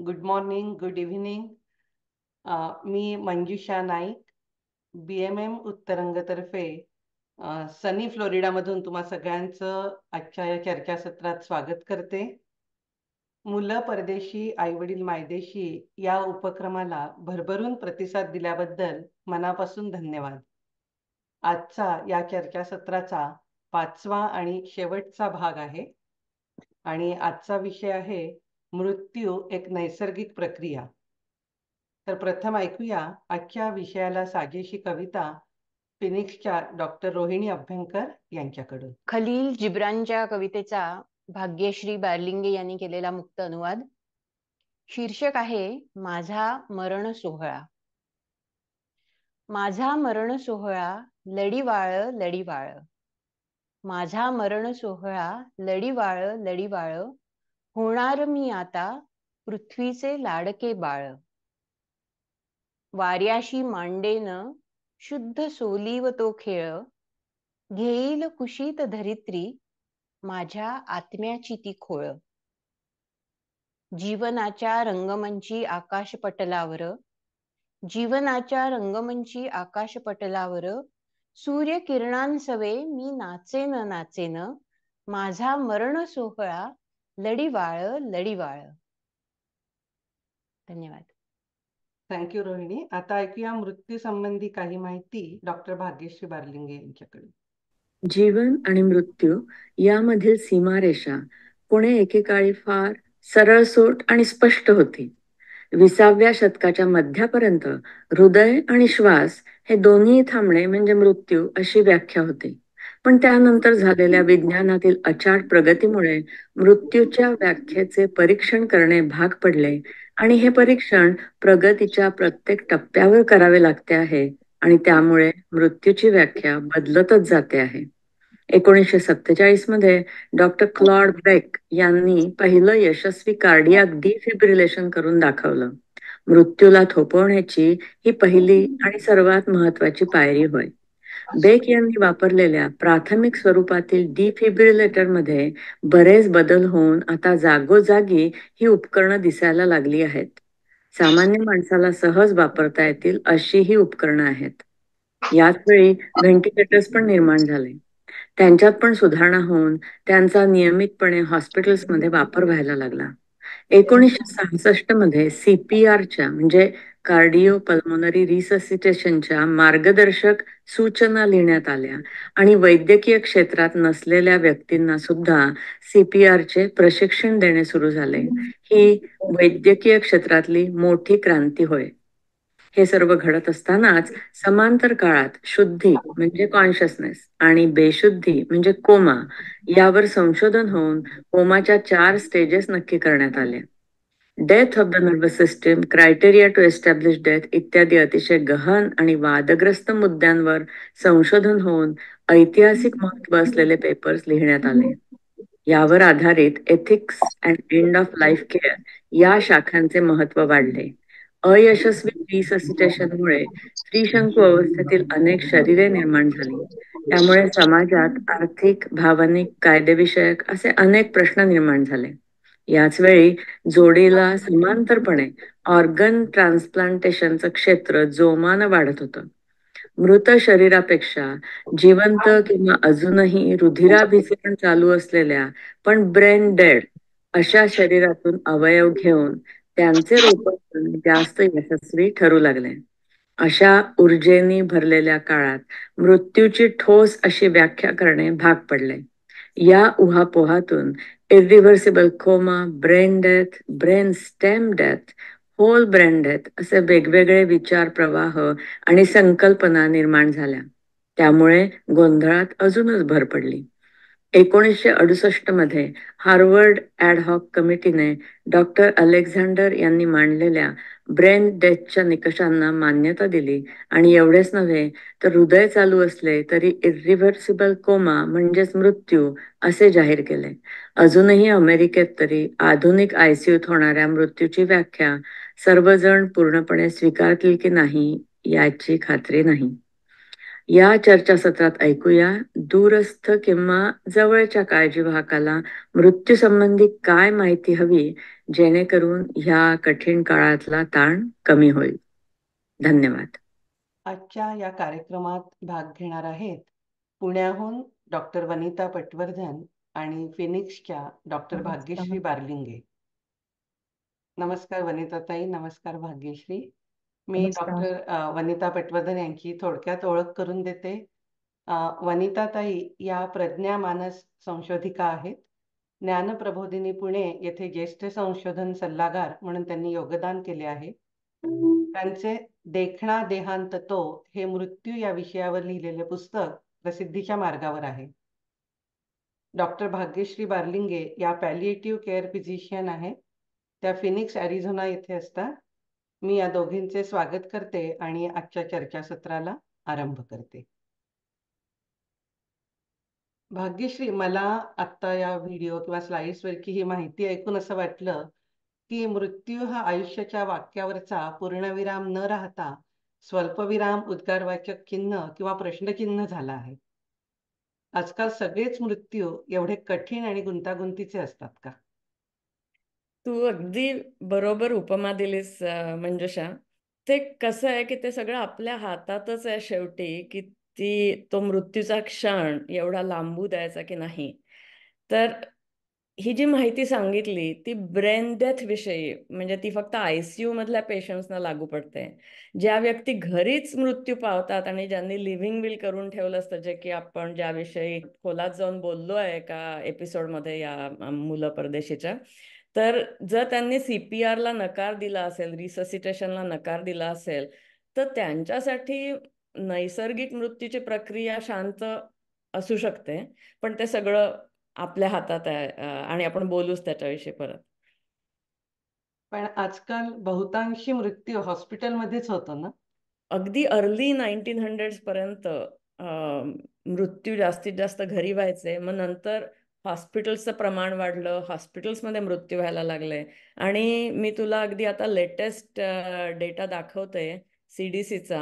Good morning, good evening. मी Manjusha Naik, BMM उत्तरंगतर्फे sunny फ्लोरिडामधून तुम्हा सगळ्यांचं आजच्या या चर्चासत्रात स्वागत करते. मुलं परदेशी, आईवडील मायदेशी या उपक्रमाला भरभरून प्रतिसाद दिल्याबद्दल मनापासून धन्यवाद. आजचा या चर्चासत्राचा 5वा आणि शेवटचा भाग आहे आणि आजचा विषय आहे मृत्यू एक नैसर्गिक प्रक्रिया. तर प्रथम ऐकूया आजच्या विषयाला साजेशी कविता फिनिक्सच्या डॉक्टर रोहिणी अभ्यंकर यांच्याकडून. खलील जिब्रानच्या कवितेचा भाग्यश्री बार्लिंगे यांनी केलेला मुक्त अनुवाद. शीर्षक आहे माझा मरण सोहळा. माझा मरण सोहळा लढीवाळ लढीवाळ, माझा मरण सोहळा लढीवाळ लढीवाळ, होणार मी आता पृथ्वीचे लाडके बाळ. वाऱ्याशी मांडेन शुद्ध सोलीव तो खेळ, घेईल कुशीत धरित्री माझ्या आत्म्याची ती खोळ. जीवनाच्या रंगमंची आकाशपटलावर, जीवनाच्या रंगमंची आकाशपटलावर, सूर्यकिरणांसवे मी नाचेन नाचेन, माझा मरण सोहळा लढीवाळ लढीवाळ. धन्यवाद. थँक्यू रोहिणी. आता ऐकूया मृत्यू संबंधी काही माहिती डॉक्टर भाग्यश्री बार्लिंगे यांच्याकडून. जीवन आणि मृत्यू यामधील सीमारेषा पुणे एकेकाळी फार सरळसोट आणि स्पष्ट होती. 20व्या शतकाच्या मध्यापर्यंत हृदय आणि श्वास हे दोन्ही थांबणे म्हणजे मृत्यू अशी व्याख्या होती. पण त्यानंतर झालेल्या विज्ञानातील अचाट प्रगतीमुळे मृत्यूच्या व्याख्येचे परीक्षण करणे भाग पडले आणि हे परीक्षण प्रगतीच्या प्रत्येक टप्प्यावर करावे लागते आहे आणि त्यामुळे मृत्यूची व्याख्या बदलतच जाते आहे. 1947 मध्ये डॉक्टर क्लॉड ब्रेक यांनी पहिलं यशस्वी कार्डियाक डिफिब्रिलेशन करून दाखवलं. मृत्यूला थोपवण्याची ही पहिली आणि सर्वात महत्वाची पायरी होय. बेक यांनी वापरलेल्या प्राथमिक स्वरूपातील डिफिब्रिलेटर मध्ये बरेच बदल होऊन आता जागोजागी ही उपकरणं दिसायला लागली आहेत. सामान्य माणसाला सहज वापरता येतील अशी ही उपकरणं आहेत. याच वेळी व्हेंटिलेटर्स पण निर्माण झाले. त्यांच्यात पण सुधारणा होऊन त्यांचा नियमितपणे हॉस्पिटल्समध्ये वापर व्हायला लागला. 1966 मध्ये CPRच्या म्हणजे कार्डिओ पल्मोनरी रिससिटेशनच्या मार्गदर्शक सूचना लिहिण्यात आल्या आणि वैद्यकीय क्षेत्रात नसलेल्या व्यक्तींना सुद्धा CPRचे प्रशिक्षण देणे सुरू झाले. ही वैद्यकीय क्षेत्रातली मोठी क्रांती होय. हे सर्व घडत असतानाच समांतर काळात शुद्धी म्हणजे कॉन्शियसनेस आणि बेशुद्धी म्हणजे कोमा यावर संशोधन होऊन कोमाच्या 4 स्टेजेस नक्की करण्यात आले. Death of the nervous system, criteria to establish death इत्यादी अतिशय गहन आणि वादग्रस्त मुद्द्यांवर संशोधन होऊन ऐतिहासिक महत्व असलेले पेपर्स लिहिण्यात आले. यावर आधारित ethics and end of life care या शाखांचे महत्व वाढले. अयशस्वी रिससिटेशनमुळे त्रिशंकू अवस्थेतील अनेक शरीरे निर्माण झाली. त्यामुळे समाजात आर्थिक, भावनिक, कायदेविषयक असे अनेक प्रश्न निर्माण झाले. याच वेळी जोडीला समांतरपणे ऑर्गन ट्रान्सप्लांटेशनचं क्षेत्र जोमानं वाढत होतं. मृत शरीरापेक्षा जिवंत किंवा अजूनही रुधिराभिसरण चालू असलेल्या पण ब्रेन डेड अशा शरीरातून अवयव घेऊन त्यांचे रोपण जास्त यशस्वी ठरू लागले. अशा ऊर्जेने भरलेल्या काळात मृत्यूची ठोस अशी व्याख्या करणे भाग पडले. या उहापोहातून irreversible coma, brain death, brain stem death, whole brain death असे वेगवेगळे विचार प्रवाह आणि संकल्पना निर्माण झाल्या. त्यामुळे गोंधळात अजूनच भर पडली. 1968 मध्ये हार्वर्ड ॲडहॉक कमिटीने डॉक्टर अलेक्झांडर यांनी मांडलेल्या ब्रेन डेथच्या निकषांना मान्यता दिली आणि एवढेच नव्हे तर हृदय चालू असले तरी इरिव्हर्सिबल कोमा म्हणजेच मृत्यू असे जाहीर केले. अजूनही अमेरिकेत तरी आधुनिक ICUत होणाऱ्या मृत्यूची व्याख्या सर्वजण पूर्णपणे स्वीकारतील की नाही याची खात्री नाही. या चर्चासत्रात ऐकूया दूरस्थ किंवा जवळच्या काळजीवाहकाला मृत्यूसंबंधी काय माहिती हवी, जेणेकरून ह्या कठीण काळातला ताण कमी होईल. धन्यवाद. आजच्या या कार्यक्रमात भाग घेणार आहेत पुण्याहून डॉक्टर वनिता पटवर्धन आणि फिनिक्सच्या डॉक्टर भाग्यश्री बारलिंगे. नमस्कार वनिताताई. नमस्कार भाग्यश्री. मी डॉक्टर वनिता पटवर्धन यांची थोडक्यात ओळख करून देते. वनिताताई या प्रज्ञा मानस संशोधिका आहेत. ज्ञानप्रबोधिनी पुणे येथे ज्येष्ठ संशोधन सल्लागार म्हणून त्यांनी योगदान केले आहे. त्यांचे देखणा देहांत तो हे मृत्यू या विषयावर लिहिलेले पुस्तक प्रसिद्धीच्या मार्गावर आहे. डॉक्टर भाग्यश्री बारलिंगे या पॅलिएटिव्ह केअर फिजिशियन आहेत. त्या फिनिक्स ॲरिझोना येथे असतात. मी या दोघींचे स्वागत करते आणि आजच्या चर्चासत्राला आरंभ करते. भाग्यश्री, मला आत्ता या व्हिडिओ किंवा स्लाइड्सवरची ही माहिती ऐकून असं वाटलं की मृत्यू हा आयुष्याच्या वाक्यावरचा पूर्णविराम न राहता स्वल्पविराम, उद्गारवाचक चिन्ह किंवा प्रश्नचिन्ह झाला आहे. आजकाल सगळेच मृत्यू एवढे कठीण आणि गुंतागुंतीचे असतात का? तू अगदी बरोबर उपमा दिलीस मंजुषा. ते कसं आहे की ते सगळं आपल्या हातातच आहे शेवटी, की तो मृत्यूचा क्षण एवढा लांबू द्यायचा की नाही. तर ही जी माहिती सांगितली ती ब्रेन डेथ विषयी, म्हणजे ती फक्त ICU मधल्या पेशंट्सना लागू पडते. ज्या व्यक्ती घरीच मृत्यू पावतात आणि ज्यांनी लिव्हिंग विल करून ठेवलं असतं, जे की आपण ज्याविषयी खोलात जाऊन बोललो आहे एका एपिसोडमध्ये या मुलं परदेशीच्या, तर जर त्यांनी CPR ला नकार दिला असेल, रिससिटेशनला नकार दिला असेल, तर त्यांच्यासाठी नैसर्गिक मृत्यूची प्रक्रिया शांत असू शकते. पण ते सगळं आपल्या हातात आहे आणि आपण बोलूच त्याच्याविषयी परत. पण आजकाल बहुतांशी मृत्यू हॉस्पिटलमध्येच होतो ना? अगदी अर्ली 1900s पर्यंत मृत्यू जास्तीत जास्त घरी व्हायचे. मग नंतर हॉस्पिटल्सचं प्रमाण वाढलं, हॉस्पिटल्समध्ये मृत्यू व्हायला लागले. आणि मी तुला अगदी आता लेटेस्ट डेटा दाखवते CDCचा,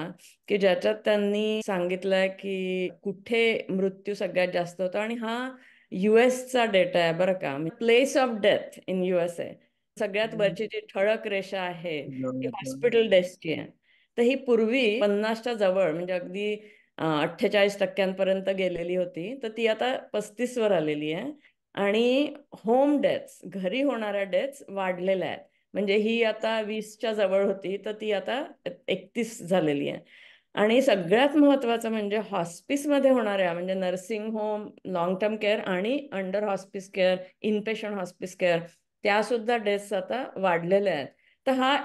की ज्याच्यात त्यांनी सांगितलंय की कुठे मृत्यू सगळ्यात जास्त होतो. आणि हा US चा डेटा आहे बरं का. Place of death in USA सगळ्यात वरची जी ठळक रेषा आहे ती हॉस्पिटल डेथची आहे. तर ही पूर्वी 50च्या जवळ, म्हणजे अगदी 48% गेलेली होती. तर ती आता 35 वर आलेली आहे. आणि होम डेथ्स, घरी होणाऱ्या डेथ्स वाढलेल्या आहेत. म्हणजे ही आता 20च्या जवळ होती, तर ती आता 31 झालेली आहे. आणि सगळ्यात महत्वाचं म्हणजे हॉस्पिसमध्ये होणाऱ्या, म्हणजे nursing home, long term care आणि under hospice care, inpatient hospice care, त्या सुद्धा डेथ्स आता वाढलेल्या आहेत. तर हा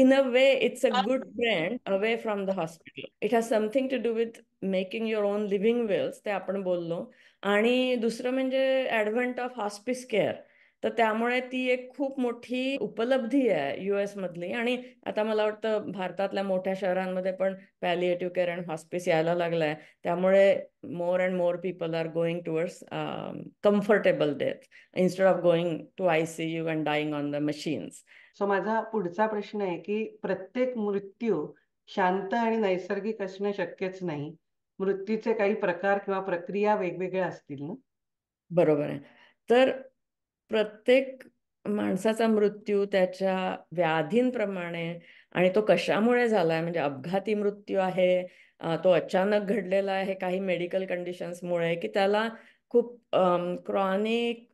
in a way it's a good trend away from the hospital. It has something to do with making your own living wills, ते आपण बोललो. आणि दुसरं म्हणजे ऍडव्हेंट ऑफ हॉस्पिस केअर. तर त्यामुळे ती एक खूप मोठी उपलब्धी आहे US मधली. आणि आता मला वाटतं भारतातल्या मोठ्या शहरांमध्ये पण पॅलिएटिव्ह केअर अँड हॉस्पिस यायला लागलाय. त्यामुळे more and more people are going towards comfortable death instead of going to ICU and dying on the machines. So माझा पुढचा प्रश्न आहे की प्रत्येक मृत्यू शांत आणि नैसर्गिक असणं शक्यच नाही. मृत्यूचे काही प्रकार किंवा प्रक्रिया वेगवेगळ्या असतील ना? बरोबर आहे. तर प्रत्येक माणसाचा मृत्यू त्याच्या व्याधींप्रमाणे, आणि तो कशामुळे झालाय, म्हणजे अपघाती मृत्यू आहे, तो अचानक घडलेला आहे काही मेडिकल कंडिशन्समुळे, की त्याला खूप क्रॉनिक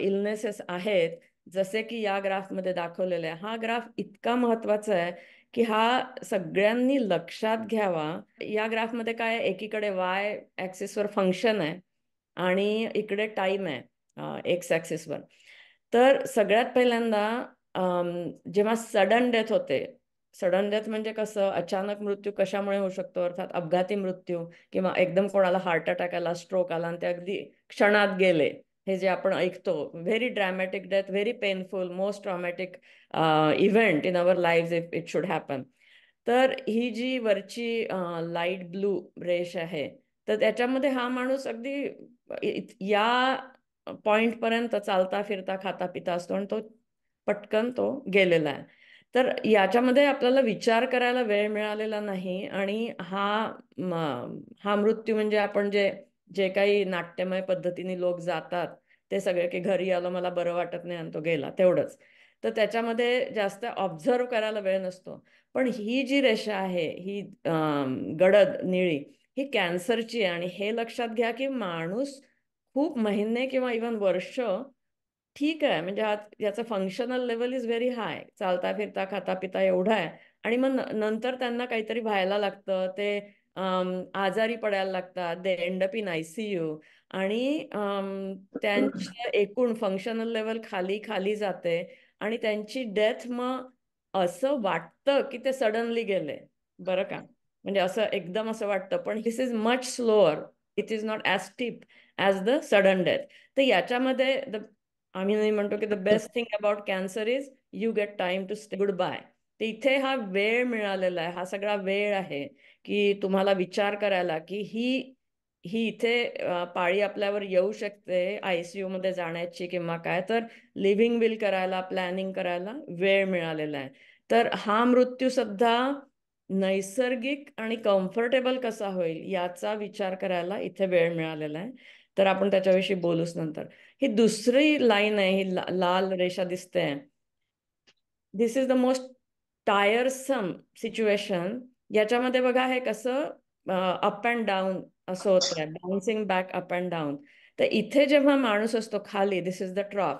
इलनेसेस आहेत, जसे की या ग्राफमध्ये दाखवलेले आहे. हा ग्राफ इतका महत्वाचा आहे की हा सगळ्यांनी लक्षात घ्यावा. या ग्राफमध्ये काय आहे, एकीकडे Y ऍक्सिसवर फंक्शन आहे आणि इकडे टाइम आहे एक्स ऍक्सिसवर. तर सगळ्यात पहिल्यांदा जेव्हा सडन डेथ होते, सडन डेथ म्हणजे कसं, अचानक मृत्यू कशामुळे होऊ शकतो, अर्थात अपघाती मृत्यू, किंवा एकदम कोणाला हार्ट अटॅक आला, स्ट्रोक आला आणि ते अगदी क्षणात गेले, हे जे आपण ऐकतो. Very dramatic death, very painful, most traumatic event in our live if it should happen. तर ही जी वरची लाईट ब्लू रेष आहे, तर त्याच्यामध्ये हा माणूस अगदी या पॉइंट पर्यंत चालता फिरता खाता पिता असतो आणि तो पटकन तो गेलेला आहे. तर याच्यामध्ये आपल्याला विचार करायला वेळ मिळालेला नाही. आणि हा मृत्यू म्हणजे आपण जे काही नाट्यमय पद्धतीने लोक जातात ते सगळे, की घरी आलो मला बरं वाटत नाही आणि तो गेला, तेवढंच. तर त्याच्यामध्ये जास्त ऑब्झर्व करायला वेळ नसतो. पण ही जी रेषा आहे, ही गडद निळी, ही कॅन्सरची आहे. आणि हे लक्षात घ्या की माणूस खूप महिने किंवा इव्हन वर्ष ठीक आहे, म्हणजे याचं functional level is very high, चालता फिरता खाता पिता एवढा आहे. आणि मग नंतर त्यांना काहीतरी व्हायला लागतं, ते आजारी पडायला लागतात, दे एंड अप इन ICU. आणि त्यांचं एकूण फंक्शनल लेवल खाली खाली जाते. आणि त्यांची डेथ मग असं वाटतं की ते सडनली गेले, बरं का. म्हणजे असं एकदम असं वाटतं, पण this is much slower, it is not as steep as the sudden death. तर याच्यामध्ये आम्ही म्हणतो की the best thing about cancer is you get time to stay goodbye. तर इथे हा वेळ मिळालेला आहे, हा सगळा वेळ आहे की तुम्हाला विचार करायला की ही इथे पाळी आपल्यावर येऊ शकते ICU मध्ये जाण्याची किंवा काय, तर लिव्हिंग विल करायला, प्लॅनिंग करायला वेळ मिळालेला आहे. तर हा मृत्यू सुद्धा नैसर्गिक आणि कम्फर्टेबल कसा होईल याचा विचार करायला इथे वेळ मिळालेला आहे. तर आपण त्याच्याविषयी बोलूच नंतर. ही दुसरी लाईन आहे, ही लाल रेषा दिसते, this is the most tiresome situation. याच्यामध्ये बघा हे कसं अप अँड डाऊन असं होतंय, bouncing back up and down. तर इथे जेव्हा माणूस असतो खाली, दिस इज द ट्रॉफ,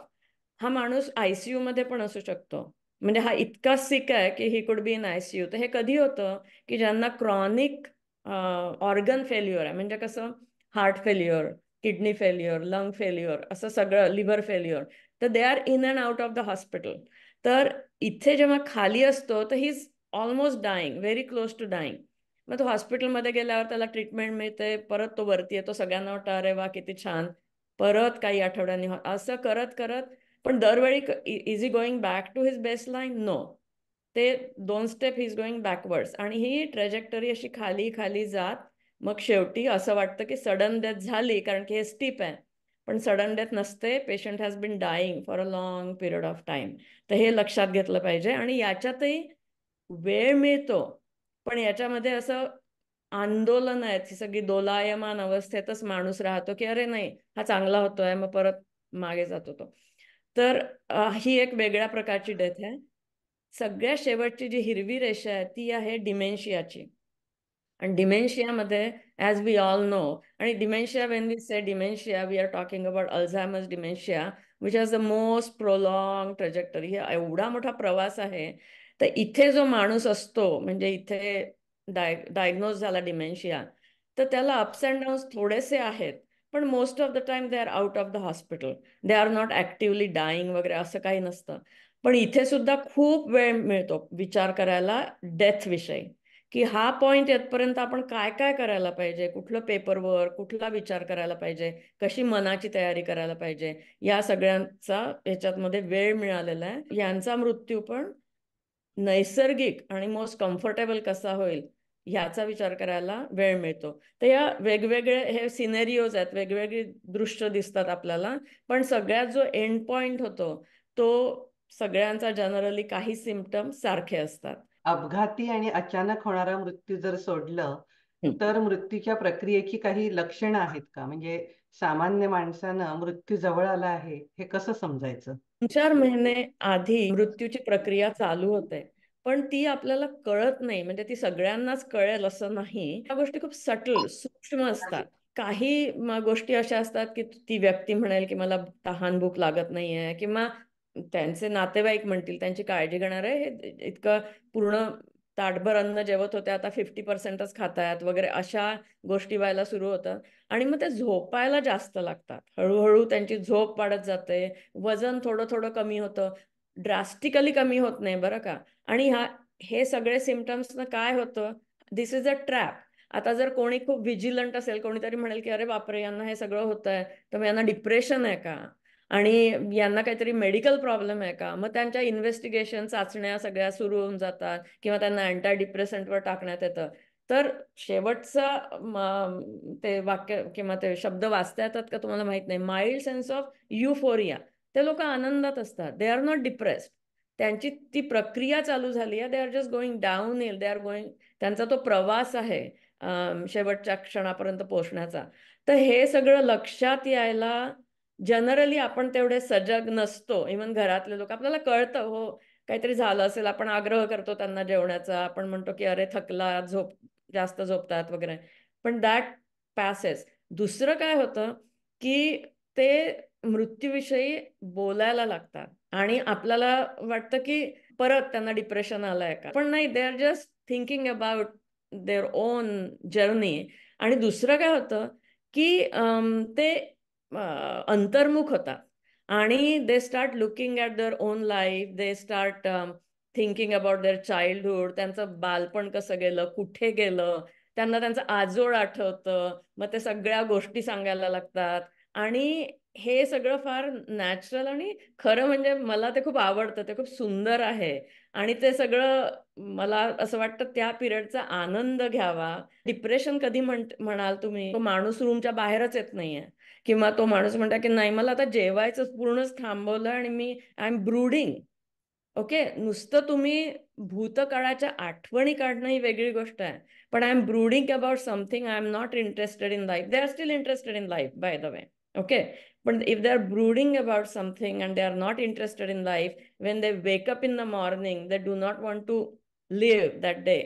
हा माणूस ICU मध्ये पण असू शकतो. म्हणजे हा इतका सिक आहे की he could be in ICU. तर हे कधी होतं की ज्यांना क्रॉनिक ऑर्गन फेल्युअर आहे, म्हणजे कसं heart failure, kidney failure, lung failure, असं सगळं, लिव्हर फेल्युअर, तर they are in and out of the hospital. तर इथे जेव्हा खाली असतो तर he is almost dying, very close to dying. मग तो हॉस्पिटलमध्ये गेल्यावर त्याला ट्रीटमेंट मिळते, परत तो वरती येतो, सगळ्यांना वाटतं अरे वा किती छान, परत काही आठवड्यांनी असं करत करत. पण दरवेळी is he going back to his best line? No. ते 2 step he is going backwards. आणि ही ट्रॅजेक्टरी अशी खाली खाली जात मग शेवटी असं वाटतं की सडन डेथ झाली, कारण की हे स्टीप आहे. पण सडन डेथ नसते, patient has been dying for a long period of time. तर हे लक्षात घेतलं पाहिजे. आणि याच्यातही वेळ मिळतो, पण याच्यामध्ये असं आंदोलन आहेत, ही सगळी दोलायमान अवस्थेतच माणूस राहतो की अरे नाही हा चांगला होतोय, मग परत मागे जातो तो. तर ही एक वेगळ्या प्रकारची डेथ आहे. सगळ्यात शेवटची जी हिरवी रेषा आहे ती आहे डिमेन्शियाची. आणि डिमेन्शियामध्ये ॲज वी ऑल नो, आणि dementia, when we say dementia we are talking about Alzheimer's dementia, which has the most prolonged trajectory. हा एवढा मोठा प्रवास आहे. तर इथे जो माणूस असतो, म्हणजे इथे डायग्नोज झाला डिमेन्शिया, तर त्याला अप्स अँड डाऊन्स थोडेसे आहेत, पण most of the time they are out of the hospital, they are not actively dying वगैरे असं काही नसतं. पण इथे सुद्धा खूप वेळ मिळतो विचार करायला डेथ विषयी, की हा पॉइंट येतपर्यंत आपण काय काय करायला पाहिजे, कुठलं पेपरवर्क, कुठला विचार करायला पाहिजे, कशी मनाची तयारी करायला पाहिजे, या सगळ्यांचा याच्यामध्ये वेळ मिळालेला आहे. यांचा मृत्यू पण नैसर्गिक आणि मोस्ट कम्फर्टेबल कसा होईल ह्याचा विचार करायला वेळ मिळतो. तर या वेगवेगळे हे सिनेरिओज आहेत, वेगवेगळी दृश्य दिसतात आपल्याला, पण सगळ्यात जो एंड पॉइंट होतो तो सगळ्यांचा जनरली काही सिम्पटम्स सारखे असतात. अपघाती आणि अचानक होणारा मृत्यू जर सोडलं तर मृत्यूच्या प्रक्रियेची काही लक्षणं आहेत का? म्हणजे सामान्य माणसानं मृत्यू जवळ आला आहे हे कसं समजायचं? 3-4 महिने आधी मृत्यूची प्रक्रिया चालू होते, पण ती आपल्याला कळत नाही. म्हणजे ती सगळ्यांनाच कळेल असं नाही. या गोष्टी खूप सटल, सूक्ष्म असतात. काही गोष्टी अशा असतात की ती व्यक्ती म्हणेल की मला तहान भूक लागत नाहीये, किंवा त्यांचे नातेवाईक म्हणतील, त्यांची काळजी घेणारे हे इतकं पूर्ण ताटभर अन्न जेवत होते, आता 50%च खातायत वगैरे, अशा गोष्टी व्हायला सुरू होतात. आणि मग ते झोपायला जास्त लागतात, हळूहळू त्यांची झोप वाढत जाते, वजन थोडं थोडं कमी होतं, ड्रास्टिकली कमी होत नाही बरं का. आणि हे सगळे सिम्पटम्सनं काय होतं, दिस इज अ ट्रॅप. आता जर कोणी खूप व्हिजिलंट असेल, कोणीतरी म्हणेल की अरे बापरे यांना हे सगळं होत आहे, तर मग यांना डिप्रेशन आहे का, आणि यांना काहीतरी मेडिकल प्रॉब्लेम आहे का, मग त्यांच्या इन्व्हेस्टिगेशन, चाचण्या सगळ्या सुरू होऊन जातात, किंवा त्यांना अँटी डिप्रेसंटवर टाकण्यात येतं. तर शेवटचं ते वाक्य किंवा ते शब्द वाचता येतात का तुम्हाला माहित नाही, माइल्ड सेन्स ऑफ युफोरिया. ते लोक आनंदात असतात, दे आर नॉट डिप्रेस्ड. त्यांची ती प्रक्रिया चालू झाली आहे. They are just going down hill, they are going, त्यांचा तो प्रवास आहे शेवटच्या क्षणापर्यंत पोहोचण्याचा. तर हे सगळं लक्षात यायला जनरली आपण तेवढे सजग नसतो. इव्हन घरातले लोक, आपल्याला कळतं हो काहीतरी झालं असेल, आपण आग्रह करतो त्यांना जेवण्याचा, आपण म्हणतो की अरे थकला, जास्त झोपतात वगैरे, पण दॅट पॅसेस. दुसरं काय होतं की ते मृत्यूविषयी बोलायला लागतात आणि आपल्याला वाटतं की परत त्यांना डिप्रेशन आलंय का, पण नाही, they are just thinking about their own journey. आणि दुसरं काय होतं की ते अंतर्मुख होतात आणि they start looking at their own life, they start thinking about their childhood, त्यांचं बालपण कसं गेलं, कुठे गेलं, त्यांना त्यांचं आजोळ आठवतं, मग ते सगळ्या गोष्टी सांगायला लागतात. आणि हे सगळं फार नॅचरल आणि खरं म्हणजे मला ते खूप आवडतं, ते खूप सुंदर आहे. आणि ते सगळं मला असं वाटतं त्या पिरियडचा आनंद घ्यावा. डिप्रेशन कधी म्हणाल तुम्ही, तो माणूस रूमच्या बाहेरच येत नाहीये, किंवा तो माणूस म्हणतो की नाही मला आता जेवायचं पूर्णच थांबवलं आणि मी आय एम ब्रूडिंग. ओके, नुसतं तुम्ही भूतकाळाच्या आठवणी काढणं ही वेगळी गोष्ट आहे, पण I am brooding about something, I am not interested in life. They are still interested in life by the way. Okay, पण if they are brooding about something and they are not interested in life, when they wake up in the morning, they do not want to live that day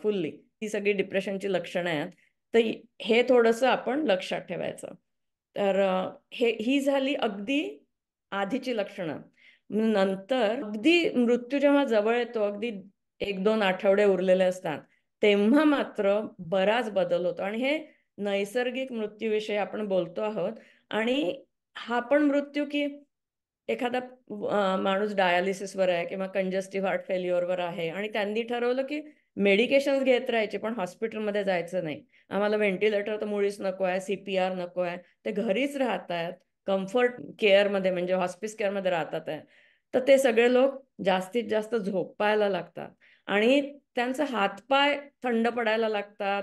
fully. ती सगळी डिप्रेशनची लक्षणं आहेत. तर हे थोडंसं आपण लक्षात ठेवायचं. तर ही झाली अगदी आधीची लक्षणं. नंतर अगदी मृत्यू जेव्हा जवळ येतो, अगदी 1-2 आठवडे उरलेले असतात, तेव्हा मात्र बराच बदल होतो. आणि हे नैसर्गिक मृत्यूविषयी आपण बोलतो आहोत. आणि हा पण मृत्यू की एखादा माणूस डायालिसिसवर आहे किंवा कंजेस्टिव्ह हार्ट फेल्युअरवर आहे आणि त्यांनी ठरवलं की मेडिकेशन घेत राहायचे, पण हॉस्पिटलमध्ये जायचं नाही, आम्हाला व्हेंटिलेटर तर मुळीच नको आहे, CPR नको आहे, ते घरीच राहत आहेत, कम्फर्ट केअरमध्ये म्हणजे हॉस्पिस केअरमध्ये राहतात आहे. तर ते सगळे लोक जास्तीत जास्त झोपायला लागतात आणि त्यांचे हातपाय थंड पडायला लागतात.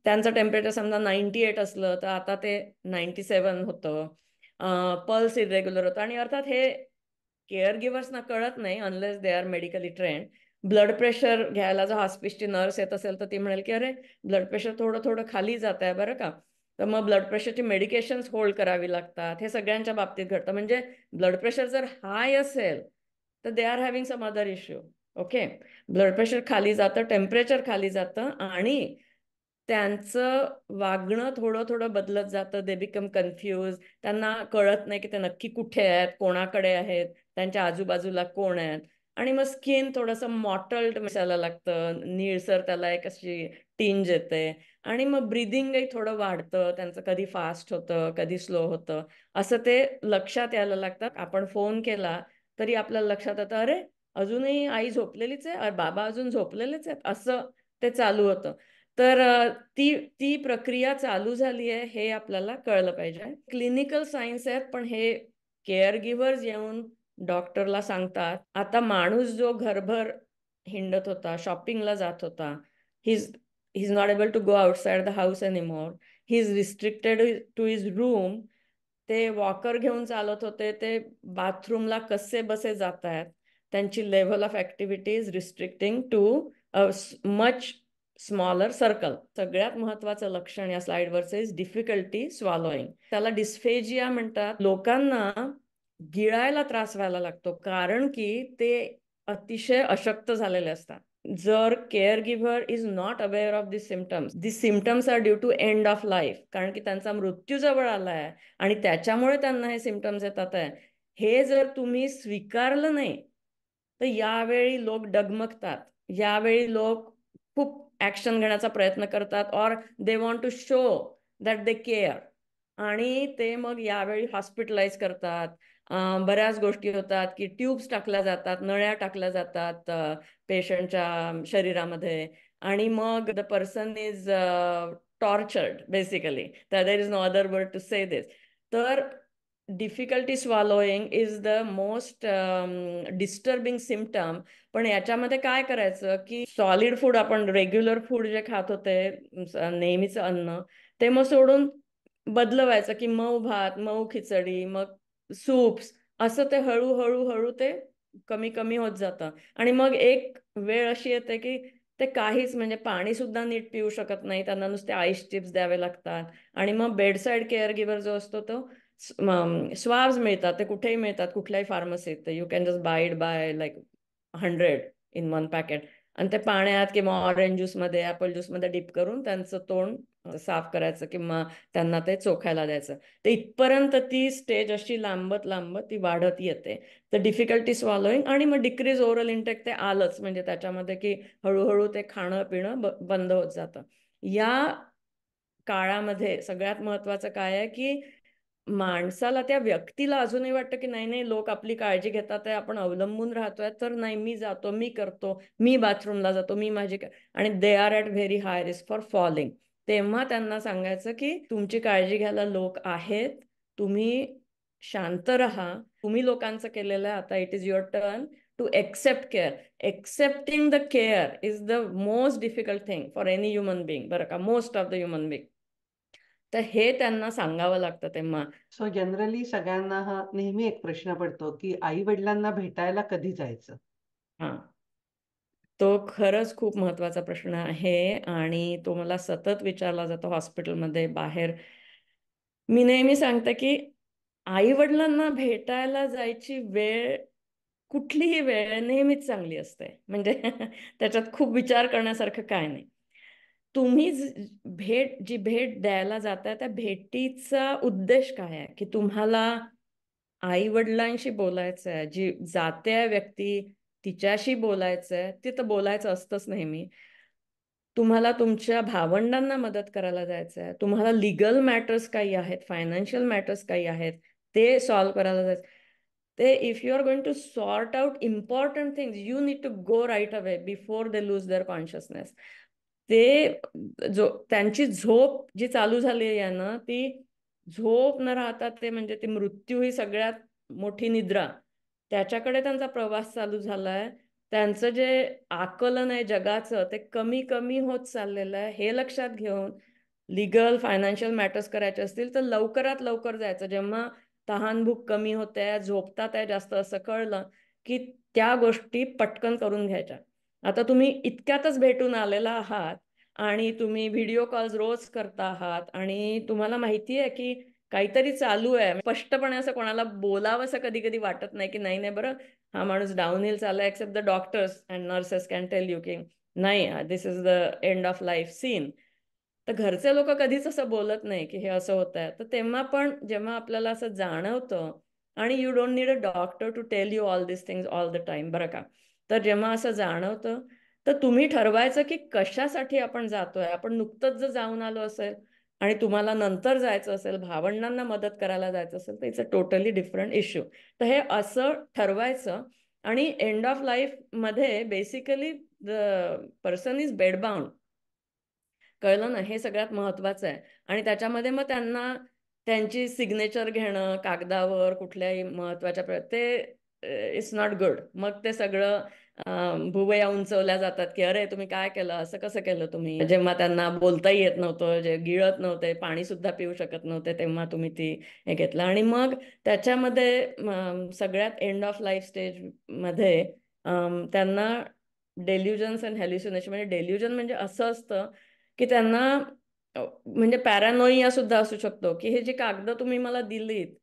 त्यांचं टेम्परेचर समजा 98 असलं तर आता ते 97 होतं. पल्स इरेग्युलर होतं. आणि अर्थात हे केअर गिव्हर्सना कळत नाही unless they are medically trend. Blood pressure घ्यायला जर हॉस्पिसची नर्स येत असेल तर ती म्हणेल की अरे ब्लड प्रेशर थोडं थोडं खाली जात आहे बरं का, तर मग ब्लड प्रेशरची मेडिकेशन्स होल्ड करावी लागतात. हे सगळ्यांच्या बाबतीत घडतं. म्हणजे ब्लड प्रेशर जर हाय असेल तर they are having some other issue. Okay, blood pressure खाली जातं, टेम्परेचर खाली जातं आणि त्यांचं वागणं थोडं थोडं बदलत जातं. They become confuse. त्यांना कळत नाही की ते नक्की कुठे आहेत, कोणाकडे आहेत, त्यांच्या आजूबाजूला कोण आहेत. आणि मग स्किन थोडंसं मॉटल्ड दिसायला लागतं, निळसर, त्याला एक अशी टिंज येते. आणि मग ब्रिदिंगही थोडं वाढतं त्यांचं, कधी फास्ट होतं कधी स्लो होतं, असं ते लक्षात यायला लागतं. आपण फोन केला तरी आपल्याला लक्षात येतं अरे अजूनही आई झोपलेलीच आहे, बाबा अजून झोपलेलेच आहेत, असं ते चालू होतं. तर ती ती प्रक्रिया चालू झाली आहे हे आपल्याला कळलं पाहिजे. क्लिनिकल सायन्स आहेत, पण हे केअर गिव्हर्स येऊन डॉक्टरला सांगतात. आता माणूस जो घरभर हिंडत होता, शॉपिंगला जात होता, his is not able to go outside the house anymore, he is restricted to his room. ते वॉकर घेऊन चालत होते, ते बाथरूमला कसे बसे जात आहेत, त्यांची level of activity is restricting to a much smaller circle. सगळ्यात महत्वाचं लक्षण या स्लाइडवरचं इज डिफिकल्टी स्वॉलोइंग. त्याला डिस्फेजिया म्हणतात. लोकांना गिळायला त्रास व्हायला लागतो कारण की ते अतिशय अशक्त झालेले असतात. जर care giver is not aware of this symptoms are due to end of life, कारण की त्यांचा मृत्यू जवळ आला आहे आणि त्याच्यामुळे त्यांना हे सिम्पटम्स येतात आहे, हे जर तुम्ही स्वीकारलं नाही तर यावेळी लोक डगमगतात. यावेळी लोक खूप ऍक्शन घेण्याचा प्रयत्न करतात, or they want to show that they care, आणि ते मग यावेळी हॉस्पिटलाइज करतात. बऱ्याच गोष्टी होतात की ट्यूब्स टाकल्या जातात, नळ्या टाकल्या जातात पेशंटच्या शरीरामध्ये, आणि मग the person is tortured basically. तर there is no other word to say this. तर difficulty swallowing is the most disturbing symptom. पण याच्यामध्ये काय करायचं की सॉलिड फूड, आपण रेग्युलर फूड जे खात होते नेहमीचं अन्न, ते मग सोडून बदलवायचं की मऊ भात, मऊ खिचडी, मग सूप्स, असं ते हळूहळू ते कमी कमी होत जातं. आणि मग एक वेळ अशी येते की ते काहीच म्हणजे पाणी सुद्धा नीट पिऊ शकत नाही, त्यांना नुसते आईस चिप्स द्यावे लागतात. आणि मग बेडसाईड केअर गिव्हर जो असतो तो स्वाव्स मिळतात, ते कुठेही मिळतात, कुठल्याही फार्मसीत. You can just buy it buy like 100 in 1 packet. आणि ते पाण्यात किंवा ऑरेंज ज्यूसमध्ये, ॲपल ज्यूसमध्ये डिप करून त्यांचं तोंड साफ करायचं किंवा त्यांना ते चोखायला द्यायचं. तर इथपर्यंत ती स्टेज अशी लांबत लांबत ती वाढत येते. तर डिफिकल्टी स्वॉलोईंग आणि मग डिक्रीज ओरल इंटेक ते आलंच, म्हणजे त्याच्यामध्ये की हळूहळू ते खाणं पिणं बंद होत जातं. या काळामध्ये सगळ्यात महत्वाचं काय आहे की माणसाला, त्या व्यक्तीला अजूनही वाटतं की नाही नाही, लोक आपली काळजी घेतात आहे, आपण अवलंबून राहतोय, तर नाही, मी जातो, मी करतो, मी बाथरूमला जातो, मी माझी आणि they are at very high risk for falling. तेव्हा त्यांना सांगायचं की तुमची काळजी घ्यायला लोक आहेत, तुम्ही शांत राहा, तुम्ही लोकांचं केलेलं आहे, आता it is your turn to accept care. Accepting the care is the most difficult thing for any human being, बरं का, most of the human being. तर हे त्यांना सांगावं लागतं तेव्हा. सो जनरली सगळ्यांना हा नेहमी एक प्रश्न पडतो की आई वडिलांना भेटायला कधी जायचं. हा, तो खरंच खूप महत्वाचा प्रश्न आहे आणि तो मला सतत विचारला जातो हॉस्पिटलमध्ये, बाहेर. मी नेहमी सांगते की आई वडिलांना भेटायला जायची वेळ, कुठलीही वेळ नेहमीच चांगली असते. म्हणजे त्याच्यात खूप विचार करण्यासारखं काय नाही. तुम्ही जी भेट द्यायला जाताय, त्या भेटीचा उद्देश काय आहे? की तुम्हाला आई वडिलांशी बोलायचं आहे, जी जाते व्यक्ती तिच्याशी बोलायचं आहे, ते तर बोलायचं असतंच नेहमी. तुम्हाला तुमच्या भावंडांना मदत करायला जायचं आहे, तुम्हाला लिगल मॅटर्स काही आहेत, फायनान्शियल मॅटर्स काही आहेत, ते सॉल्व्ह करायला जायचं. ते if you are going to sort out important things, you need to go right away before they lose their consciousness. ते त्यांची झोप जी चालू झाली आहे ना, ती झोप न राहता ते म्हणजे ती मृत्यू ही सगळ्यात मोठी निद्रा, त्याच्याकडे त्यांचा प्रवास चालू झालाय. त्यांचं जे आकलन आहे जगाचं, ते कमी कमी होत चाललेलं आहे. हे लक्षात घेऊन लिगल फायनान्शियल मॅटर्स करायचे असतील तर लवकरात लवकर जायचं. जेव्हा तहानभूक कमी होते, झोपतात आहे जास्त असं कळलं की त्या गोष्टी पटकन करून घ्यायच्या. आता तुम्ही इतक्यातच भेटून आलेला आहात आणि तुम्ही व्हिडिओ कॉल्स रोज करता आहात आणि तुम्हाला माहिती आहे की काहीतरी चालू आहे, स्पष्टपणे असं कोणाला बोलावं असं कधी कधी वाटत नाही की नाही नाही बरं, हा माणूस डाऊन हिल चाललाय, except the doctors and nurses can tell you की नाही, this is the end of life scene. तर घरचे लोक कधीच असं बोलत नाही की हे असं होत आहे. तर तेव्हा पण जेव्हा आपल्याला असं जाणवतं, आणि you don't need a doctor to tell you all this things all the time, बरं का. तर जेव्हा असं जाणवतं, तर तुम्ही ठरवायचं की कशासाठी आपण जातोय. आपण नुकतंच जर जाऊन आलो असेल आणि तुम्हाला नंतर जायचं असेल, भावंडांना मदत करायला जायचं असेल, तर it's a totally different issue. तर हे असं ठरवायचं. आणि एंड ऑफ लाईफ मध्ये बेसिकली द पर्सन इज बेडबाउंड, कळलं ना, हे सगळ्यात महत्वाचं आहे. आणि त्याच्यामध्ये मग त्यांना त्यांची सिग्नेचर घेणं कागदावर कुठल्याही महत्वाच्या ते इट्स नॉट गुड. मग ते सगळं भुवया उंचवल्या जातात की अरे तुम्ही काय केलं, असं कसं केलं तुम्ही, जेव्हा त्यांना बोलताही येत नव्हतं, जे गिळत नव्हते, पाणी सुद्धा पिऊ शकत नव्हते, तेव्हा तुम्ही ती हे घेतलं. आणि मग त्याच्यामध्ये सगळ्यात एंड ऑफ लाईफ स्टेज मध्ये त्यांना डेल्युजन्स अँड हॅल्युसिनेशन, म्हणजे डेल्युजन म्हणजे असं असतं की त्यांना म्हणजे पॅरानोइया सुद्धा असू शकतो की हे जी कागद तुम्ही मला दिलीत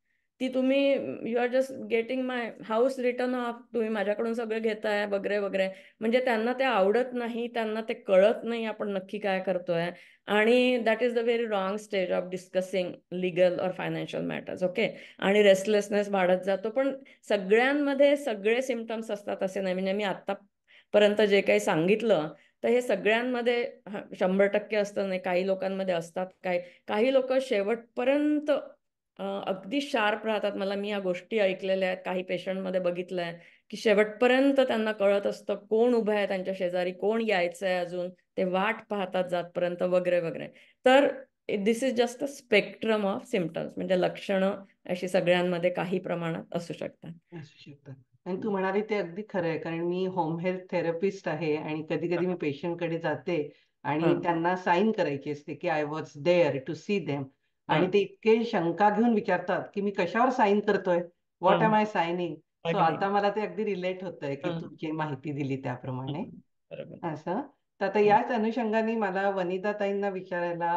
ती तुम्ही, you are just getting my house return of, तुम्ही माझ्याकडून सगळं घेताय वगैरे वगैरे. म्हणजे त्यांना ते आवडत नाही, त्यांना ते कळत नाही आपण नक्की काय करतोय. आणि that is the very wrong stage of discussing legal और फायनान्शियल मॅटर्स. ओके. आणि रेस्टलेसनेस वाढत जातो. पण सगळ्यांमध्ये सगळे सिम्पटम्स असतात असे नाही. म्हणजे मी आतापर्यंत जे काही सांगितलं, तर हे सगळ्यांमध्ये 100% असतं नाही, काही लोकांमध्ये असतात. काही लोक शेवटपर्यंत अगदी शार्प राहतात. मी या गोष्टी ऐकलेल्या आहेत, काही पेशंटमध्ये बघितलंय की शेवटपर्यंत त्यांना कळत असतं कोण उभं आहे त्यांच्या शेजारी, कोण यायचंय अजून, ते वाट पाहतात जातपर्यंत वगैरे वगैरे. तर this is just a spectrum of symptoms, म्हणजे लक्षणं अशी सगळ्यांमध्ये काही प्रमाणात असू शकतात. असू शकतात. आणि तू म्हणाली ते अगदी खरं आहे, कारण मी होम हेल्थ थेरपिस्ट आहे आणि कधी कधी मी पेशंटकडे जाते आणि हां, त्यांना साईन करायची असते की I was there to see them. आणि हां, ते इतके शंका घेऊन विचारतात की मी कशावर साईन करतोय, व्हॉट हां, एम आय सायनिंग. सो अगदी. आता मला ते अगदी रिलेट होतंय की हं, तू जी माहिती दिली त्याप्रमाणे. हं. बरोबर. असं तर आता हं. याच अनुषंगाने मला वनिताताईंना विचारायला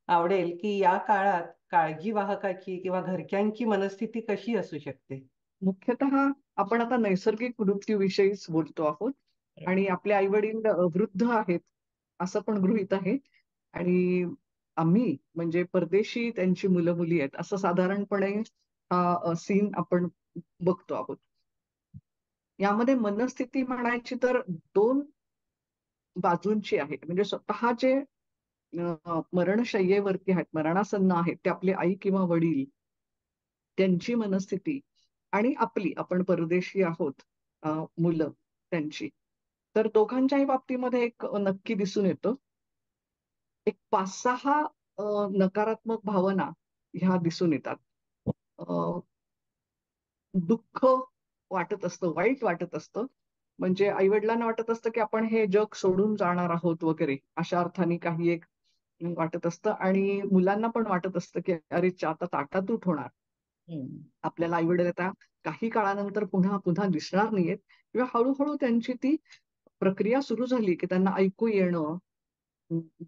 आवडेल की या काळात काळजी वाहकाची किंवा घरच्यांची मनस्थिती कशी असू शकते. मुख्यतः आपण आता नैसर्गिक मृत्यूविषयीच बोलतो आहोत बरोबर. आणि आपले आई वडील वृद्ध आहेत असं पण गृहीत आहे आणि आम्ही म्हणजे परदेशी त्यांची मुलं मुली आहेत असं साधारणपणे हा सीन आपण बघतो आहोत. यामध्ये मनस्थिती म्हणायची तर दोन बाजूंची आहे. म्हणजे स्वतः जे मरणशय्येवरती आहेत, मरणासन्न आहेत, ते आपले आई किंवा वडील त्यांची मनस्थिती आणि आपली, आपण परदेशी आहोत, मुलं त्यांची. तर दोघांच्याही बाबतीमध्ये एक नक्की दिसून येतं. एक 5-6 नकारात्मक भावना ह्या दिसून येतात. अ, दुःख वाटत असतं, वाईट वाटत असतं. म्हणजे आई-वडिलांना वाटत असतं, की आपण हे जग सोडून जाणार आहोत वगैरे अशा अर्थाने काही एक वाटत असतं आणि मुलांना पण वाटत असतं, की अरे आता ताटातूट होणार. हं. आपल्याला आई-वडील आता काही काळानंतर पुन्हा पुन्हा दिसणार नाहीयेत किंवा हळू त्यांची ती प्रक्रिया सुरू झाली, की त्यांना ऐकू येणं,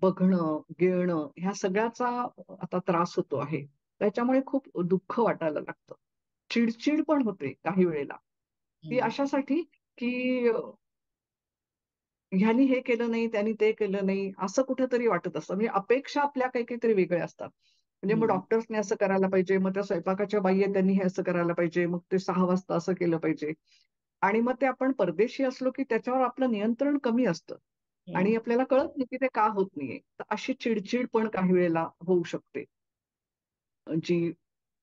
बघणं, गिळणं ह्या सगळ्याचा आता त्रास होतो आहे. त्याच्यामुळे खूप दुःख वाटायला लागतं. चिड पण होते काही वेळेला. ती हं. अशासाठी, की ह्यानी हे केलं नाही, त्यानी ते केलं नाही, असं कुठेतरी वाटत असतं. म्हणजे अपेक्षा आपल्या काही काहीतरी वेगळ्या असतात. म्हणजे मग हं. डॉक्टर्सने असं करायला पाहिजे, मग त्या स्वयंपाकाच्या बाई आहेत त्यांनी हे असं करायला पाहिजे, मग ते 6 वाजता असं केलं पाहिजे. आणि मग ते आपण परदेशी असलो, की त्याच्यावर आपलं नियंत्रण कमी असतं हं. आणि आपल्याला कळत नाही, की ते का होत नाहीये. तर अशी चिड पण काही वेळेला होऊ शकते. जी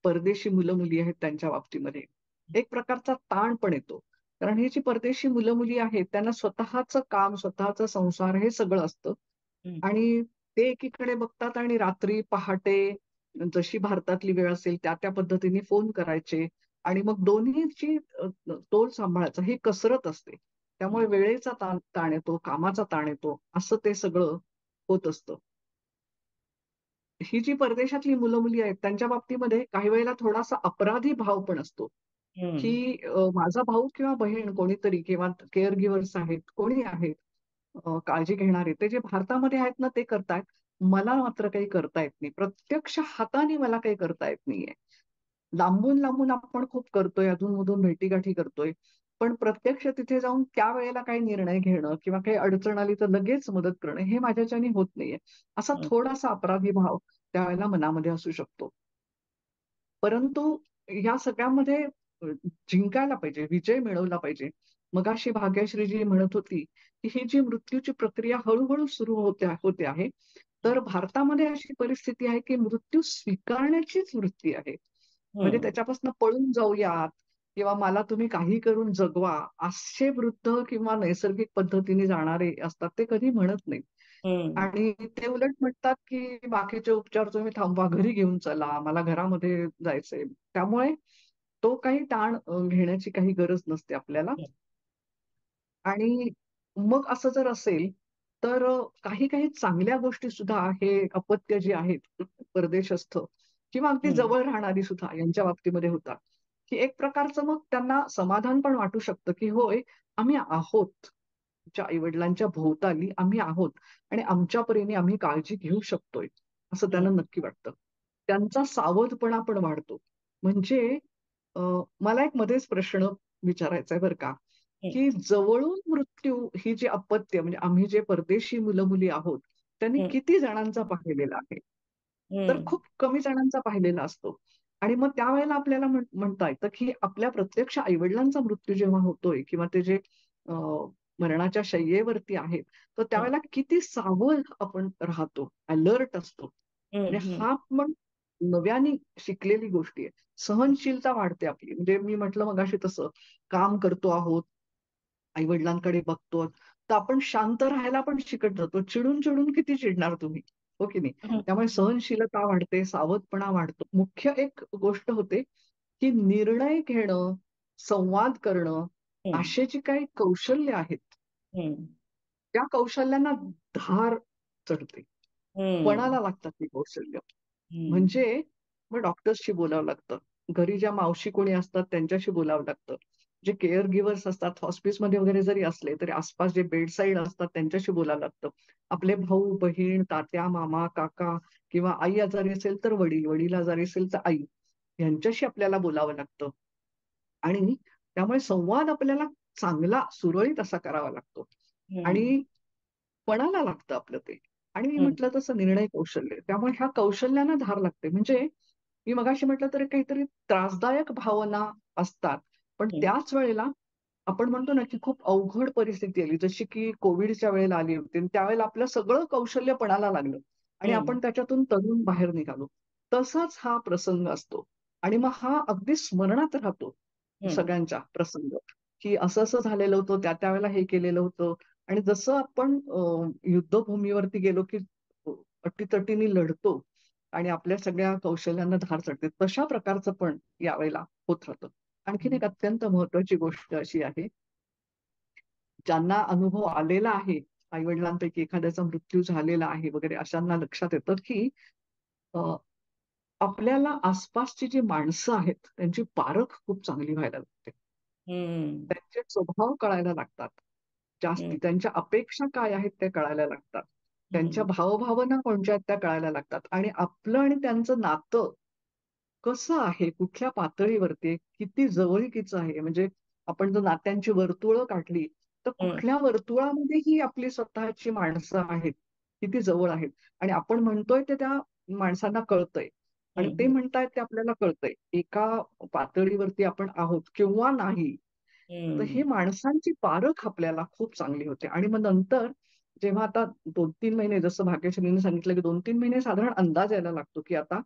परदेशी मुलं-मुली आहेत त्यांच्या बाबतीमध्ये. एक प्रकारचा ताण पण येतो. कारण ही जी परदेशी मुलं-मुली आहेत त्यांना स्वतःचं काम, स्वतःचा संसार हे सगळं असतं हं. आणि ते एकीकडे बघतात आणि रात्री, पहाटे जशी भारतातली वेळ असेल त्या पद्धतीने फोन करायचे आणि मग दोन्हीची तोल सांभाळायचा ही कसरत असते. त्यामुळे वेळेचा ताण ताण येतो, कामाचा ताण येतो. असं ते सगळं होत असतं. ही जी परदेशातली मुलं-मुली आहेत, त्यांच्या बाबतीमध्ये काही वेळेला थोडासा अपराधी भाव पण असतो, हं. की माझा भाऊ किंवा बहीण कोणीतरी किंवा केअर गिव्हर्स आहेत, कोणी आहेत काळजी घेणारे, ते जे भारतामध्ये आहेत ना, ते करतायत. मला मात्र काही करता येत नाही. प्रत्यक्ष हाताने मला काही करता येत नाहीये. लांबून आपण खूप करतोय, अधून-मधून भेटीगाठी करतोय. पण प्रत्यक्ष तिथे जाऊन त्यावेळेला काही निर्णय घेणं किंवा काही अडचण आली तर लगेच मदत करणं, हे माझ्याच्याने होत नाहीये. असा हं. थोडासा अपराधी भाव त्यावेळेला मनामध्ये असू शकतो. परंतु ह्या सगळ्यामध्ये जिंकायला पाहिजे, विजय मिळवला पाहिजे. मगाशी भाग्यश्री जी म्हणत होती, की ही जी मृत्यूची प्रक्रिया हळू सुरू होते आहे. तर भारतामध्ये अशी परिस्थिती आहे, की मृत्यू स्वीकारण्याचीच वृत्ती आहे. म्हणजे हं. त्याच्यापासून पळून जाऊयात किंवा मला तुम्ही काही करून जगवा, असे वृद्ध किंवा नैसर्गिक पद्धतीने जाणारे असतात, ते कधी म्हणत नाहीत. हं. आणि ते उलट म्हणतात, की बाकीचे उपचार तुम्ही थांबवा, घरी घेऊन चला, मला घरामध्ये जायचंय. त्यामुळे तो काही ताण घेण्याची काही गरज नसते आपल्याला. हं. आणि मग असं जर असेल, तर काही चांगल्या गोष्टी सुद्धा हे अपत्य जे आहेत, परदेशस्थ किंवा अगदी हं. जवळ राहणारी सुद्धा यांच्या बाबतीमध्ये होतात, की एक प्रकारचं मग त्यांना समाधान पण वाटू शकतं, की होय, आम्ही आहोत. आमच्या आई-वडिलांच्या भोवताली आम्ही आहोत आणि आमच्या परीने आम्ही काळजी घेऊ शकतोय, असं हं. त्यांना नक्की वाटतं. त्यांचा सावधपणा पण वाढतो. म्हणजे अ, मला एक मध्येच प्रश्न विचारायचा आहे बरं का, हं. की जवळून मृत्यू ही जी अपत्य म्हणजे आम्ही जे परदेशी मुलं-मुली आहोत, त्यांनी हं. किती जणांचा पाहिलेला आहे? तर हं. खूप कमी जणांचा पाहिलेला असतो. आणि मग त्यावेळेला आपल्याला म्हणता येतं, की आपल्या प्रत्यक्ष आई-वडिलांचा मृत्यू जेव्हा होतोय किंवा ते जे अ, मरणाच्या शय्येवरती आहेत, तर हं. त्यावेळेला किती सावध आपण राहतो, अलर्ट असतो. हं. म्हणजे हं. हा पण नव्याने शिकलेली गोष्टी आहे. सहनशीलता वाढते आपली. म्हणजे मी म्हटलं मगाशी तसं, काम करतो आहोत, आई-वडिलांकडे बघतो, तर आपण शांत राहायला पण शिकत जातो. चिडून किती चिडणार तुम्ही, हो की नाही? हं. त्यामुळे हं. सहनशीलता वाढते, सावधपणा वाढतो. मुख्य एक गोष्ट होते, की निर्णय घेणं, संवाद करणं, हं. अशी जी काही कौशल्य आहेत, हं. त्या कौशल्यांना धार चढते. हं. पणाला लागतात ती कौशल्य. हं. म्हणजे मग डॉक्टर्सशी बोलावं लागतं. घरी ज्या मावशी कोणी असतात त्यांच्याशी बोलावं लागतं. जे केअर गिव्हर्स असतात हॉस्पिसमध्ये वगैरे जरी असले तरी आसपास जे बेड साईड असतात त्यांच्याशी बोलावं लागतं. आपले भाऊ, बहीण, तात्या, मामा, काका किंवा आई आजारी असेल तर वडील, वडील आजारी असेल तर आई यांच्याशी आपल्याला बोलावं लागतं. आणि त्यामुळे संवाद आपल्याला चांगला, सुरळीत असा करावा लागतो. आणि पणाला लागतं आपलं ते. आणि मी म्हटलं तसं निर्णय कौशल्य. त्यामुळे ह्या कौशल्यांना धार लागते. म्हणजे मी मगाशी म्हटलं तरी काहीतरी त्रासदायक भावना असतात. पण त्याच वेळेला आपण म्हणतो ना, की खूप अवघड परिस्थिती आली, जशी की कोव्हिडच्या वेळेला आली होती आणि त्यावेळेला आपलं सगळं कौशल्य पणाला लागलं आणि आपण त्याच्यातून तरुण बाहेर निघालो. तसाच हा प्रसंग असतो आणि मग हा अगदी स्मरणात राहतो सगळ्यांच्या प्रसंग, की असं-असं झालेलं होतं, त्यावेळेला हे केलेलं होतं आणि जसं आपण युद्धभूमीवरती गेलो, की अटीतटीने लढतो आणि आपल्या सगळ्या कौशल्यांना धार चढते, तशा प्रकारचं पण यावेळेला होत राहतं. आणखीन एक अत्यंत महत्वाची गोष्ट अशी आहे, ज्यांना अनुभव आलेला आहे, आई-वडिलांपैकी एखाद्याचा मृत्यू झालेला आहे वगैरे अशांना लक्षात येतं, की अ, आपल्याला आसपासची जी माणसं आहेत, त्यांची पारख खूप चांगली व्हायला लागते. त्यांचे स्वभाव कळायला लागतात. जास्ती त्यांच्या अपेक्षा काय आहेत त्या कळायला लागतात. त्यांच्या भावभावना कोणत्या आहेत त्या कळायला लागतात आणि आपलं आणि त्यांचं नातं कसं आहे, कुठल्या पातळीवरती आहे, किती जवळीकीचं आहे. म्हणजे आपण जर नात्यांची वर्तुळं काढली, तर कुठल्या वर्तुळामध्ये ही आपली स्वतःची माणसं आहेत, किती जवळ आहेत आणि आपण म्हणतोय ते त्या माणसांना कळतंय आणि ते म्हणतायत ते आपल्याला कळतंय. एका पातळीवरती आपण आहोत किंवा नाही. तर हे माणसांची पारख आपल्याला खूप चांगली होते आणि मग नंतर जेव्हा आता 2-3 महिने जसं भाग्यश्रीने सांगितलं, की 2-3 महिने साधारण अंदाज यायला लागतो, की आता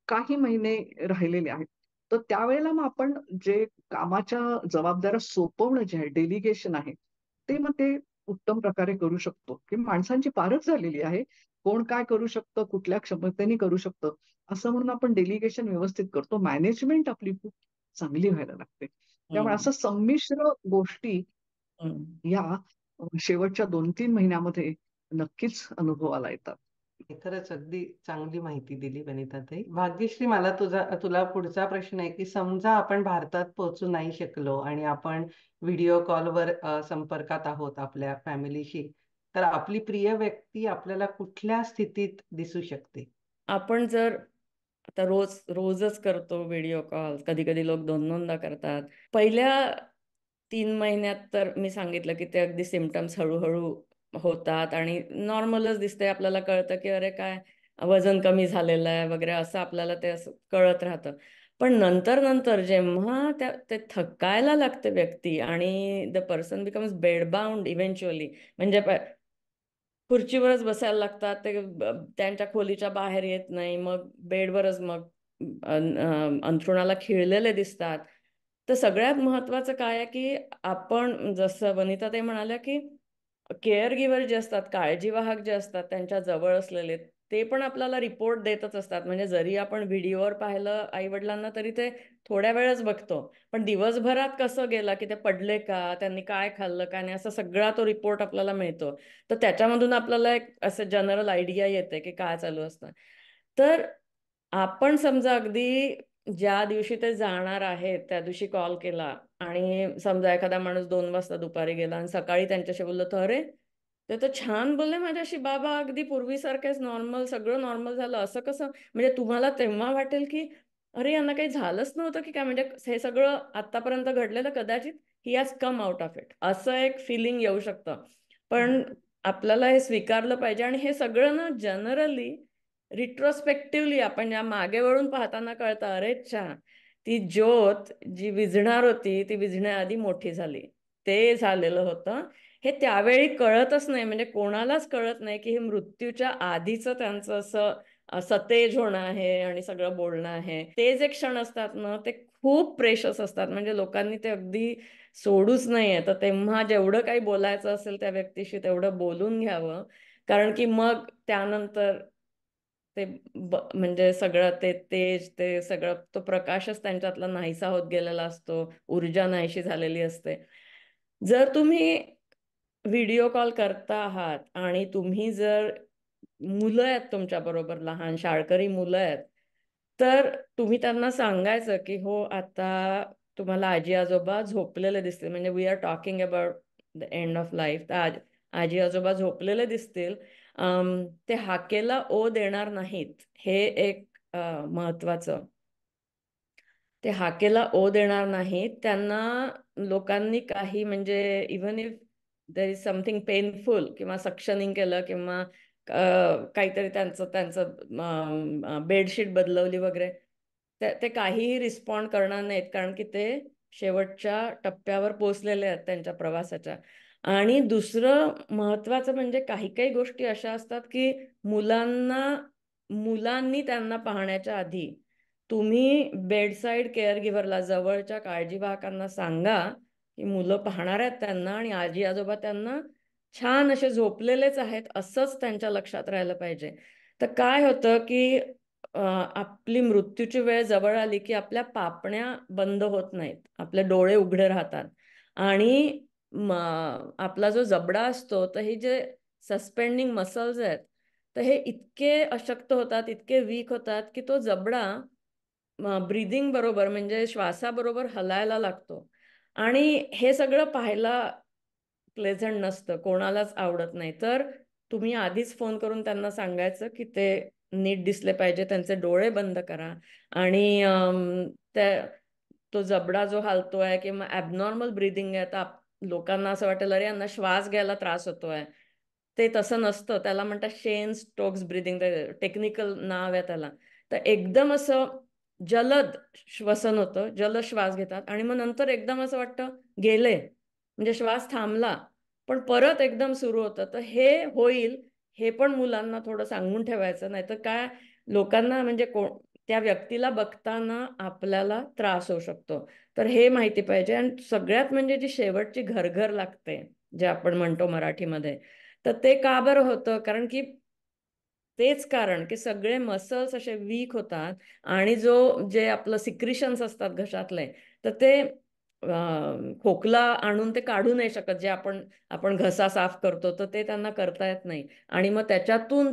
काही महिने राहिलेले आहेत. तर त्यावेळेला मग आपण जे कामाच्या जबाबदाऱ्या सोपवणं जे आहे, डेलिगेशन आहे, ते मग ते उत्तम प्रकारे करू शकतो, की माणसांची पारख झालेली आहे. कोण काय करू शकतं, कुठल्या क्षमतेने करू शकतं, असं म्हणून आपण डेलिगेशन व्यवस्थित करतो. मॅनेजमेंट आपली खूप चांगली व्हायला लागते. त्यामुळे असं संमिश्र गोष्टी या शेवटच्या 2-3 महिन्यामध्ये नक्कीच अनुभवाला येतात. खरंच अगदी चांगली माहिती दिली वनिताताई. भाग्यश्री, मला तुला पुढचा प्रश्न आहे, की समजा आपण भारतात पोहोचू नाही शकलो आणि आपण व्हिडिओ कॉलवर संपर्कात आहोत आपल्या फॅमिलीशी, तर आपली प्रिय व्यक्ती आपल्याला कुठल्या स्थितीत दिसू शकते? आपण जर आता रोजच करतो व्हिडिओ कॉल, कधी कधी लोक 2-2दा करतात. पहिल्या 3 महिन्यात तर मी सांगितलं की ते अगदी सिम्पटम्स हळूहळू होतात आणि नॉर्मलच दिसते. आपल्याला कळतं की अरे काय वजन कमी झालेलं आहे वगैरे, असं आपल्याला ते असं कळत राहतं. पण नंतर नंतर जेव्हा ते थकायला लागते व्यक्ती आणि द पर्सन बिकम्स बेडबाउंड इव्हेंच्युअली, म्हणजे खुर्चीवरच बसायला लागतात ते, त्यांच्या खोलीच्या बाहेर येत नाही, मग बेडवरच मग अंथरुणाला खिळलेले दिसतात. तर सगळ्यात महत्वाचं काय आहे की आपण जसं वनिता ते म्हणाल्या की केअर गिव्हर जे असतात, काळजीवाहक जे असतात त्यांच्या जवळ असलेले, ते पण आपल्याला रिपोर्ट देतच असतात. म्हणजे जरी आपण व्हिडिओवर पाहिलं आई वडिलांना तरी ते थोड्या वेळच बघतो, पण दिवसभरात कसं गेला की ते पडले का, त्यांनी काय खाल्लं काय नाही, असा सगळा तो रिपोर्ट आपल्याला मिळतो. तर त्याच्यामधून आपल्याला एक असं जनरल आयडिया येते की काय चालू असतं. तर आपण समजा अगदी ज्या दिवशी ते जाणार आहेत त्या दिवशी कॉल केला आणि समजा एखादा माणूस 2 वाजता दुपारी गेला आणि सकाळी त्यांच्याशी बोललो, तर अरे ते तर छान बोलले माझ्याशी बाबा, अगदी पूर्वीसारखेच नॉर्मल, सगळं नॉर्मल झालं, असं कसं? म्हणजे तुम्हाला तेव्हा वाटेल की अरे यांना काही झालंच नव्हतं की काय, म्हणजे हे सगळं आतापर्यंत घडलेलं कदाचित he has come out of it, असं एक फिलिंग येऊ शकतं. पण आपल्याला हे स्वीकारलं पाहिजे आणि हे सगळं ना जनरली रिट्रोस्पेक्टिव्हली आपण या मागे वळून पाहताना कळतं, अरे अच्छा ती ज्योत जी विझणार होती ती विझण्याआधी मोठी झाली, ते झालेलं होतं. हे त्यावेळी कळतच नाही, म्हणजे कोणालाच कळत नाही की हे मृत्यूच्या आधीचं त्यांचं असं सतेज होणं आहे आणि सगळं बोलणं आहे. ते जे क्षण असतात ना ते खूप प्रेशस असतात, म्हणजे लोकांनी ते अगदी सोडूच नाहीये. तर तेव्हा जेवढं काही बोलायचं असेल त्या व्यक्तीशी तेवढं बोलून घ्यावं, कारण की मग त्यानंतर ते म्हणजे सगळं ते तेज, ते सगळं तो प्रकाशच त्यांच्यातला नाहीसा होत गेलेला असतो, ऊर्जा नाहीशी झालेली असते. जर तुम्ही व्हिडिओ कॉल करता आहात आणि तुम्ही जर मुलं आहेत तुमच्या बरोबर, लहान शाळकरी मुलं आहेत, तर तुम्ही त्यांना सांगायचं की हो, आता तुम्हाला आजी आजोबा झोपलेले दिसतील, म्हणजे we are talking about the end of life. तर आजी आजोबा झोपलेले दिसतील, ते हाकेला ओ देणार नाहीत, हे एक महत्वाचं. ते हाकेला ओ देणार नाहीत. त्यांना लोकांनी काही म्हणजे even if there is something painful किंवा सक्शनिंग केलं किंवा काहीतरी त्यांचं बेडशीट बदलवली वगैरे, ते काहीही रिस्पॉन्ड करणार नाहीत, कारण की ते शेवटच्या टप्प्यावर पोहोचलेले आहेत त्यांच्या प्रवासाच्या. आणि दुसरं महत्वाचं म्हणजे काही काही गोष्टी अशा असतात की मुलांनी त्यांना पाहण्याच्या आधी तुम्ही बेडसाईड केअर गिव्हरला, जवळच्या काळजीवाहकांना सांगा की मुलं पाहणार आहेत त्यांना आणि आजी आजोबा त्यांना छान असे झोपलेलेच आहेत असंच त्यांच्या लक्षात राहिलं पाहिजे. तर काय होतं की आपली मृत्यूची वेळ जवळ आली की आपल्या पापण्या बंद होत नाहीत, आपले डोळे उघडे राहतात आणि आपला जो जबडा असतो, तर हे जे सस्पेंडिंग मसल्स आहेत, तर हे इतके अशक्त होतात, इतके वीक होतात की तो जबडा ब्रीदिंग बरोबर म्हणजे श्वासाबरोबर हलायला लागतो. आणि हे सगळं पाहायला प्लेझंट नसतं, कोणालाच आवडत नाही. तर तुम्ही आधीच फोन करून त्यांना सांगायचं की ते नीट दिसले पाहिजे, त्यांचे डोळे बंद करा आणि तो जबडा जो हलतोय किंवा ॲबनॉर्मल ब्रीदिंग आहे, तर लोकांना असं वाटेल अरे यांना श्वास घ्यायला त्रास होतोय. ते तसं नसतं, त्याला म्हणतात शेन स्टोक्स ब्रीदिंग, टेक्निकल नाव आहे त्याला. तर एकदम असं जलद श्वसन होतं, जलद श्वास घेतात आणि मग नंतर एकदम असं वाटतं गेले, म्हणजे श्वास थांबला, पण परत एकदम सुरू होतं. तर हे होईल, हे पण मुलांना थोडं सांगून ठेवायचं, नाहीतर काय लोकांना म्हणजे त्या व्यक्तीला बघताना आपल्याला त्रास होऊ शकतो. तर हे माहिती पाहिजे. आणि सगळ्यात म्हणजे जी शेवटची घरघर लागते, जे आपण म्हणतो मराठीमध्ये, तर ते का बरं होतं? कारण की तेच कारण की सगळे मसल्स असे वीक होतात आणि जे आपलं सिक्रिशन्स असतात घशातले, तर ते खोकला आणून ते काढू नाही शकत, जे आपण घसा साफ करतो, तर ते त्यांना करता येत नाही. आणि मग त्याच्यातून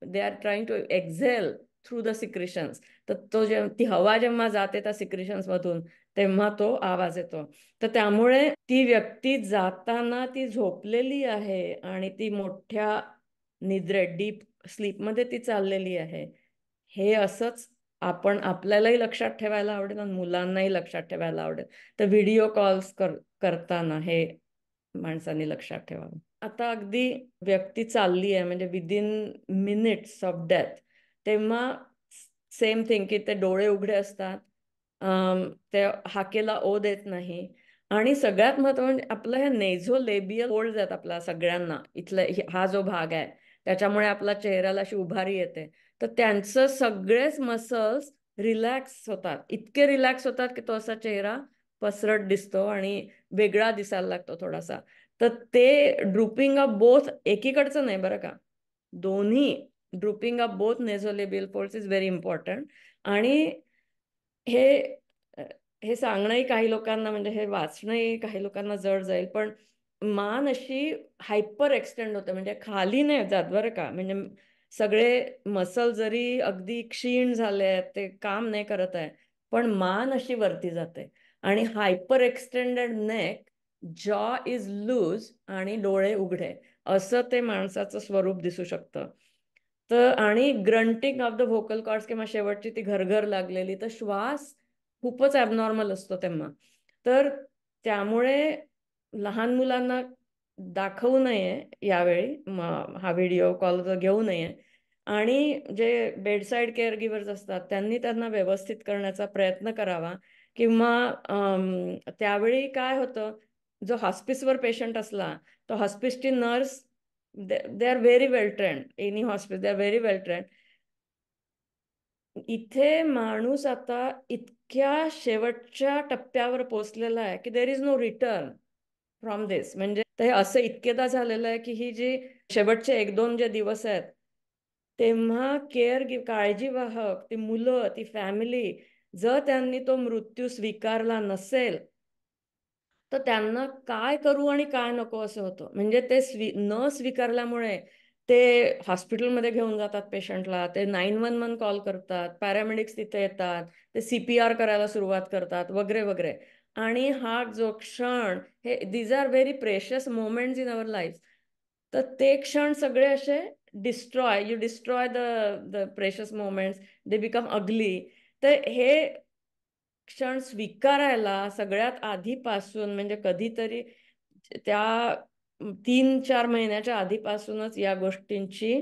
they are trying to exhale through the secretions. तर ती हवा जेव्हा जाते त्या सिक्रिशन्स मधून, तेव्हा तो आवाज येतो. तर त्यामुळे ती व्यक्ती जाताना ती झोपलेली आहे आणि ती मोठ्या निद्रेत, डीप स्लीपमध्ये ती चाललेली आहे, हे असंच आपल्यालाही लक्षात ठेवायला आवडेल आणि मुलांनाही लक्षात ठेवायला आवडेल. तर व्हिडिओ कॉल्स करताना हे माणसांनी लक्षात ठेवावं. आता अगदी व्यक्ती चालली आहे म्हणजे विदिन मिनिट्स ऑफ डेथ, तेव्हा सेम थिंग की ते डोळे उघडे असतात, ते हाकेला ओ देत नाही. आणि सगळ्यात महत्त्वाचं म्हणजे आपलं हे नेझोलेबियल फोल्ड्स आहेत आपल्या सगळ्यांना, हा जो भाग आहे त्याच्यामुळे आपला चेहऱ्याला अशी उभारी येते. तर त्यांचं सगळेच मसल्स रिलॅक्स होतात, इतके रिलॅक्स होतात की तो असा चेहरा पसरट दिसतो आणि वेगळा दिसायला लागतो थोडासा. तर ते ड्रुपिंग ऑफ बोथ, एकीकडचं नाही बरं का, दोन्ही drooping of both nasolabial folds is very important. आणि हे हे सांगणंही काही लोकांना म्हणजे हे वाचणंही काही लोकांना जड जाईल, पण मान अशी हायपर एक्सटेंड होते, म्हणजे खाली नाही जात बरं का, म्हणजे सगळे मसल जरी अगदी क्षीण झाले आहेत, ते काम नाही करत आहे, पण मान अशी वरती जाते आणि हायपर एक्सटेंडेड नेक, जॉ इज लूज आणि डोळे उघडे, असं ते माणसाचं स्वरूप दिसू शकतं. तर आणि grunting of the vocal cords किंवा शेवटची ती घरघर लागलेली, तर श्वास खूपच ॲबनॉर्मल असतो तेव्हा. तर त्यामुळे लहान मुलांना दाखवू नये यावेळी, हा व्हिडिओ कॉल घेऊ नये. आणि जे बेडसाईड केअर गिव्हर्स असतात त्यांनी त्यांना व्यवस्थित करण्याचा प्रयत्न करावा. किंवा त्यावेळी काय होतं, जो हॉस्पिसवर पेशंट असला, तो हॉस्पिसची nurse, they are very well trained, any hospice they are very well trained. इथे माणूस आता इतक्या शेवटच्या टप्प्यावर पोहोचलेला आहे की there is no return from this. म्हणजे ते असं इतकेदा झालेलं आहे की ही जी शेवटचे 1-2 जे दिवस आहेत, तेव्हा काळजीवाहक, ती मुलं, ती फॅमिली, जर त्यांनी तो मृत्यू स्वीकारला नसेल, तर त्यांना काय करू आणि काय नको असं होतं. म्हणजे ते न स्वीकारल्यामुळे ते हॉस्पिटलमध्ये घेऊन जातात पेशंटला, ते 911 कॉल करतात, पॅरामेडिक्स तिथे येतात, ते CPR करायला सुरुवात करतात वगैरे वगैरे. आणि हा जो क्षण, हे these are very precious moments in our life. तर ते क्षण सगळे असे you destroy the precious moments, they become ugly. तर हे क्षण स्वीकारायला सगळ्यात आधीपासून, म्हणजे कधीतरी त्या 3-4 महिन्याच्या आधीपासूनच या गोष्टींची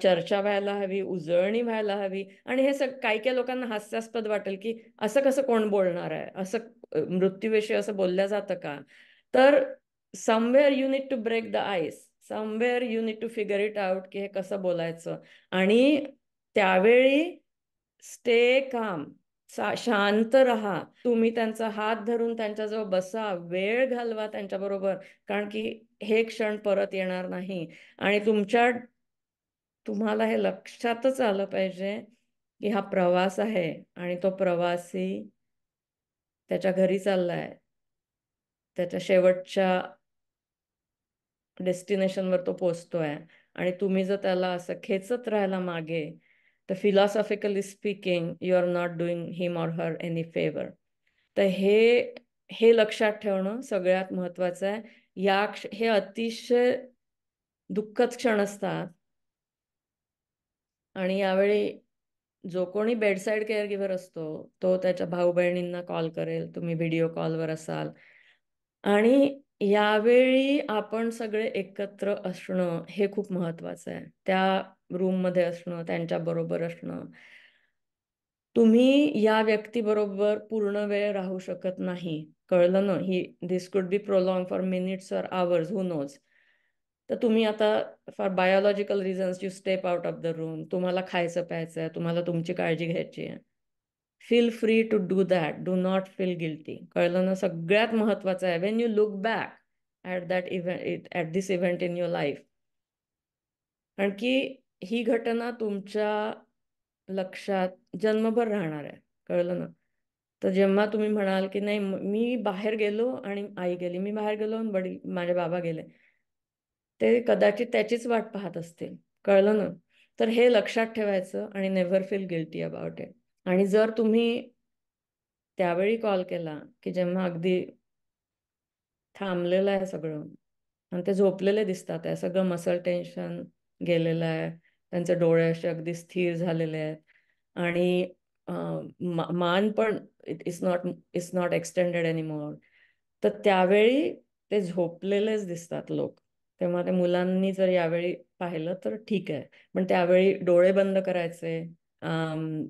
चर्चा व्हायला हवी, उजळणी व्हायला हवी. आणि हे काही काही लोकांना हास्यास्पद वाटेल की असं कसं कोण बोलणार आहे, असं मृत्यूविषयी असं बोलल्या जातं का. तर somewhere you need to break the ice, somewhere you need to figure it out की हे कसं बोलायचं. आणि त्यावेळी स्टे काम, शांत राहा. तुम्ही त्यांचा हात धरून त्यांच्याजवळ बसा, वेळ घालवा त्यांच्याबरोबर, कारण की हे क्षण परत येणार नाही. आणि तुम्हाला हे लक्षातच आलं पाहिजे की हा प्रवास आहे आणि तो प्रवासी त्याच्या घरी चाललाय, त्याच्या शेवटच्या डेस्टिनेशनवर तो पोचतोय. आणि तुम्ही जर त्याला असं खेचत राहिला मागे, तर philosophically speaking you are not doing him or her any favour. तर हे लक्षात ठेवणं सगळ्यात महत्वाचं आहे. हे अतिशय दुःखद क्षण असतात. आणि यावेळी जो कोणी बेडसाईड केअर गिव्हर असतो तो त्याच्या भाऊ बहिणींना कॉल करेल, तुम्ही व्हिडिओ कॉलवर असाल. आणि यावेळी आपण सगळे एकत्र असणं हे खूप महत्वाचं आहे. त्या रूममध्ये असणं, त्यांच्या बरोबर असणं. तुम्ही या व्यक्तीबरोबर पूर्ण वेळ राहू शकत नाही, कळलं ना. This could be prolong for minutes or hours, who knows. तर तुम्ही आता for biological reasons you step out of the room. तुम्हाला खायचं प्यायचं आहे, तुम्हाला तुमची काळजी घ्यायची आहे. Feel free to do that, do not feel guilty, कळलं ना. सगळ्यात महत्वाचं आहे, when you look back at that event, at this event in your life. कारण की ही घटना तुमच्या लक्षात जन्मभर राहणार आहे, कळलं ना. तर जेव्हा तुम्ही म्हणाल की नाही मी बाहेर गेलो आणि आई गेली, मी बाहेर गेलो आणि वडील माझे बाबा गेले, ते कदाचित त्याचीच वाट पाहत असतील, कळलं ना. तर हे लक्षात ठेवायचं आणि never feel guilty about it. आणि जर तुम्ही त्यावेळी कॉल केला की जेव्हा अगदी थांबलेलं आहे सगळं आणि ते झोपलेले दिसतात आहे, सगळं मसल टेन्शन गेलेलं आहे, त्यांचे डोळे असे अगदी स्थिर झालेले आहेत आणि मान पण इट्स नॉट एक्सटेंडेड एनिमोर. तर त्यावेळी ते झोपलेलेच दिसतात लोक. तेव्हा त्या मुलांनी जर यावेळी पाहिलं तर ठीक आहे, पण त्यावेळी डोळे बंद करायचे,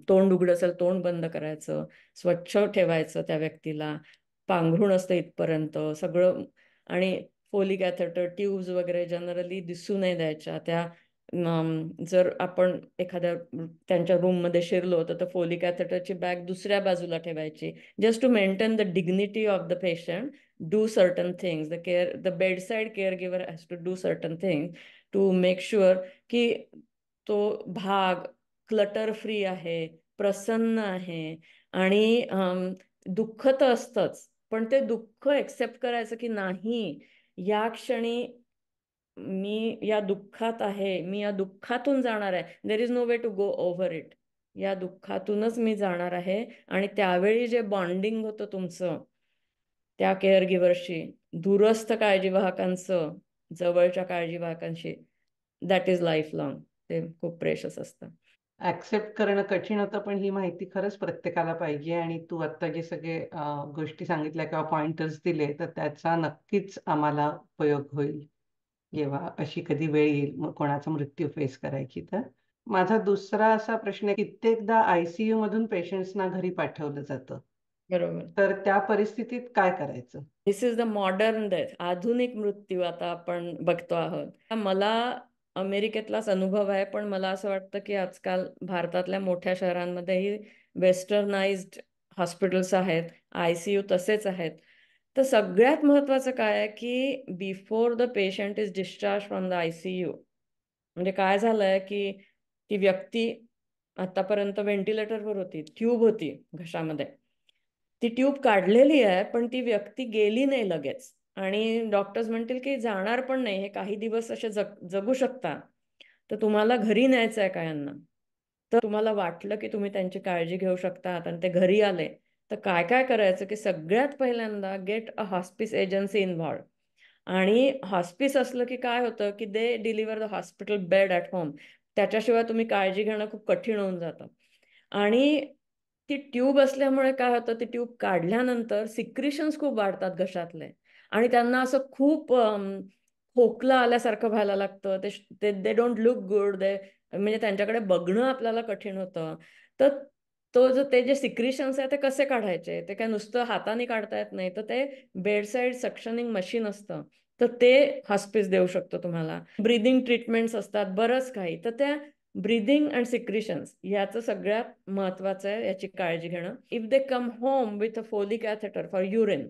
तोंड उघडं असेल तोंड बंद करायचं, स्वच्छ ठेवायचं त्या व्यक्तीला, पांघरूण असतं इथपर्यंत सगळं. आणि फोलिक कॅथेटर, ट्यूब्स वगैरे जनरली दिसू नाही द्यायच्या. त्या जर आपण एखाद्या त्यांच्या रूममध्ये शिरलो तर फोलिक कॅथेटरची बॅग दुसऱ्या बाजूला ठेवायची, just to maintain the dignity of the patient. Do certain things, the bedside caregiver has to do certain things to make sure की तो भाग क्लटर फ्री आहे, प्रसन्न आहे. आणि दुःख तर असतंच, पण ते दुःख एक्सेप्ट करायचं की नाही, या क्षणी मी या दुःखात आहे, मी या दुःखातून जाणार आहे. There is no way to go over it. या दुःखातूनच मी जाणार आहे. आणि त्यावेळी जे बॉन्डिंग होतं तुमचं त्या केअर गिव्हरशी, दूरस्थ काळजीवाहकांचं जवळच्या काळजीवाहकांशी, दॅट इज लाईफ लॉंग. ते खूप प्रेशस असतं. ऍक्सेप्ट करणं कठीण होतं, पण ही माहिती खरंच प्रत्येकाला पाहिजे. आणि तू आता जे सगळे गोष्टी सांगितल्या किंवा पॉइंटर्स दिले, तर त्याचा नक्कीच आम्हाला उपयोग होईल जेव्हा अशी कधी वेळ येईल कोणाचा मृत्यू फेस करायची. तर माझा दुसरा असा प्रश्न आहे, कित्येकदा ICU मधून पेशंट्सना घरी पाठवलं जातं, बरोबर. तर त्या परिस्थितीत काय करायचं? दिस इज द मॉडर्न डेथ, आधुनिक मृत्यू आता आपण बघतो आहोत. मला अमेरिकेतलाच अनुभव आहे, पण मला असं वाटतं की आजकाल भारतातल्या मोठ्या शहरांमध्येही वेस्टर्नाइज्ड हॉस्पिटल्स आहेत, ICU तसेच आहेत. तर सगळ्यात महत्वाचं काय आहे की before the patient is discharge from the ICU, म्हणजे काय झालंय की ती व्यक्ती आतापर्यंत व्हेंटिलेटरवर होती, ट्यूब होती घशामध्ये, ती ट्यूब काढलेली आहे, पण ती व्यक्ती गेली नाही लगेच. आणि डॉक्टर्स म्हणतील की जाणार पण नाही, हे काही दिवस असे जगू शकतात. तर तुम्हाला घरी न्यायचं आहे का यांना? तर तुम्हाला वाटलं की तुम्ही त्यांची काळजी घेऊ शकतात आणि ते घरी आले, तर काय काय करायचं की सगळ्यात पहिल्यांदा get a hospice agency involve. आणि हॉस्पिस असलं की काय होतं की they deliver the hospital bed at home. त्याच्याशिवाय तुम्ही काळजी घेणं खूप कठीण होऊन जातं. आणि ती ट्यूब असल्यामुळे काय होतं, ती ट्यूब काढल्यानंतर सिक्रिशन्स खूप वाढतात घशातले आणि त्यांना असं खूप खोकला आल्यासारखं व्हायला लागतं. ते दे डोंट लुक गुड. म्हणजे त्यांच्याकडे बघणं आपल्याला कठीण होतं. तर ते जे सिक्रिशन्स आहे ते कसे काढायचे? ते काय नुसतं हाताने काढता येत नाही. तर ते बेडसाईड सक्शनिंग मशीन असतं. तर ते हॉस्पिस देऊ शकतो तुम्हाला. ब्रीदिंग ट्रीटमेंट्स असतात, बरंच काही. तर त्या ब्रीदिंग अँड सिक्रिशन्स याचं सगळ्यात महत्वाचं आहे, याची काळजी घेणं. If they come home with a foley catheter for urine,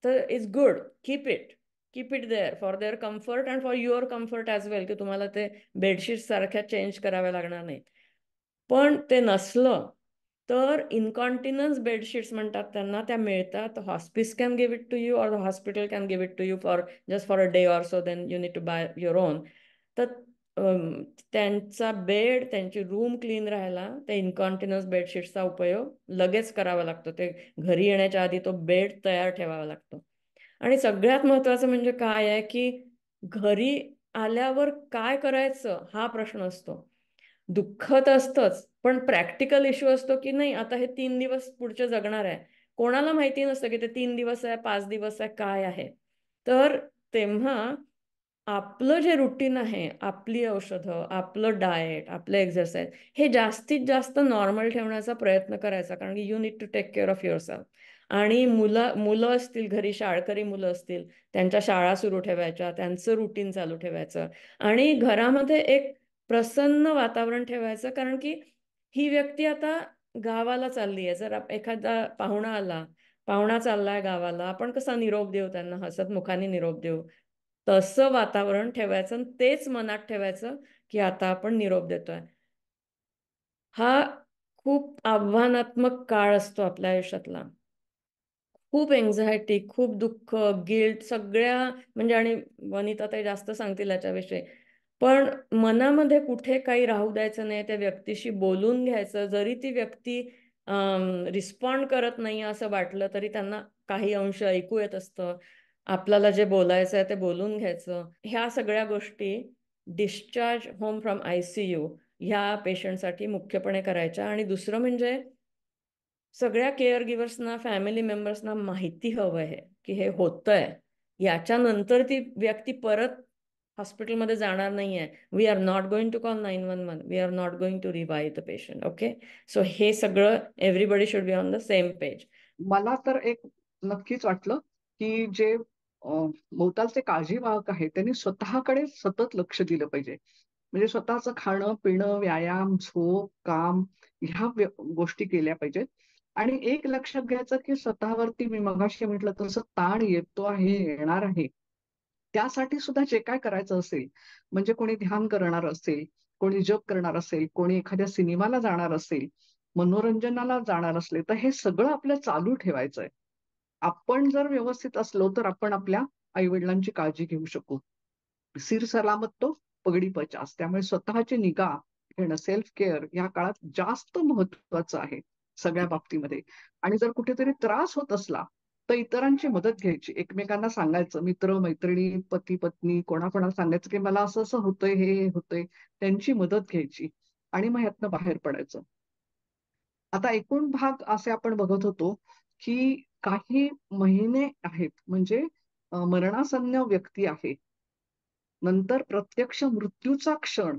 तर it's good. Keep it there for their comfort and for your comfort as well, की तुम्हाला ते बेडशीट सारख्या चेंज कराव्या लागणार नाहीत. पण ते नसलं तर इनकॉन्टिनन्स बेडशीट्स म्हणतात त्यांना, त्या मिळतात. Hospice can give it to you or the hospital can give it to you for just for a day or so, then you need to buy your own. तर त्यांचा बेड, त्यांची रूम क्लीन राहायला त्या इनकॉन्टिनन्स बेडशीट्सचा उपयोग लगेच करावा लागतो. ते घरी येण्याच्या आधी तो बेड तयार ठेवावा लागतो. आणि सगळ्यात महत्वाचं म्हणजे काय आहे की घरी आल्यावर काय करायचं हा प्रश्न असतो. दुःख तर असतंच, पण प्रॅक्टिकल इश्यू असतो की नाही, आता हे 3 दिवस पुढचे जगणार आहे. कोणाला माहिती नसतं की ते 3 दिवस आहे, 5 दिवस आहे, काय आहे. तर तेव्हा आपलं जे रुटीन आहे, आपली औषधं, आपलं डाएट, आपलं एक्झरसाइज हे जास्तीत जास्त नॉर्मल ठेवण्याचा प्रयत्न करायचा. कारण की you need to take care of yourself. आणि मुलं असतील घरी, शाळकरी मुलं असतील, त्यांच्या शाळा सुरू ठेवायच्या, त्यांचं रुटीन चालू ठेवायचं आणि घरामध्ये एक प्रसन्न वातावरण ठेवायचं. कारण की ही व्यक्ती आता गावाला चालली आहे. जर एखादा पाहुणा चाललाय गावाला, आपण कसा निरोप देऊ त्यांना, हसत मुखाने निरोप देऊ, तसं वातावरण ठेवायचं आणि तेच मनात ठेवायचं की आता आपण निरोप देतोय. हा खूप आव्हानात्मक काळ असतो आपल्या आयुष्यातला. खूप एन्झायटी, खूप दुःख, गिल्ट सगळ्या म्हणजे, आणि वनिता ते जास्त सांगतील याच्याविषयी. पण मनामध्ये कुठे काही राहू द्यायचं नाही. त्या व्यक्तीशी बोलून घ्यायचं. जरी ती व्यक्ती रिस्पॉन्ड करत नाही असं वाटलं तरी त्यांना काही अंश ऐकू येत असतं. आपल्याला जे बोलायचं आहे ते बोलून घ्यायचं. ह्या सगळ्या गोष्टी डिस्चार्ज होम फ्रॉम ICU ह्या पेशंटसाठी मुख्यपणे करायच्या. आणि दुसरं म्हणजे सगळ्या केअर गिव्हर्सना, फॅमिली मेंबर्सना माहिती हवं आहे की हे होतंय. याच्यानंतर ती व्यक्ती परत हॉस्पिटलमध्ये जाणार नाहीये. We are not going to call 911. We are not going to revive the patient. Okay, so हे सगळं everybody should be on the same page. मला तर एक नक्कीच वाटलं की जे भोवतालचे काळजीवाहक आहेत त्यांनी स्वतःकडे सतत लक्ष दिलं पाहिजे. म्हणजे स्वतःचं खाणं, पिणं, व्यायाम, झोप, काम ह्या गोष्टी केल्या पाहिजेत. आणि एक लक्षात घ्यायचं की स्वतःवरती मी मगाशी म्हटलं तसं ताण येतो आहे, येणार आहे. त्यासाठी सुद्धा जे काय करायचं असेल, म्हणजे कोणी ध्यान करणार असेल, कोणी जप करणार असेल, कोणी एखाद्या सिनेमाला जाणार असेल, मनोरंजनाला जाणार असले, तर हे सगळं आपलं चालू ठेवायचंय. आपण जर व्यवस्थित असलो तर आपण आपल्या आई-वडिलांची काळजी घेऊ शकू. सिर सलामत तो पगडी पचास. त्यामुळे स्वतःची निगा घेणं, सेल्फ केअर या काळात जास्त महत्वाचं आहे सगळ्या बाबतीमध्ये. आणि जर कुठेतरी त्रास होत असला तर इतरांची मदत घ्यायची. एकमेकांना सांगायचं, मित्र, मैत्रिणी, पती, पत्नी कोणाकोणाला सांगायचं की मला असं असं होतंय, हे होतंय. त्यांची मदत घ्यायची आणि मग ह्यातनं बाहेर पडायचं. आता एकूण भाग असे आपण बघत होतो की काही महिने आहेत म्हणजे मरणासन्न व्यक्ती आहे. नंतर प्रत्यक्ष मृत्यूचा क्षण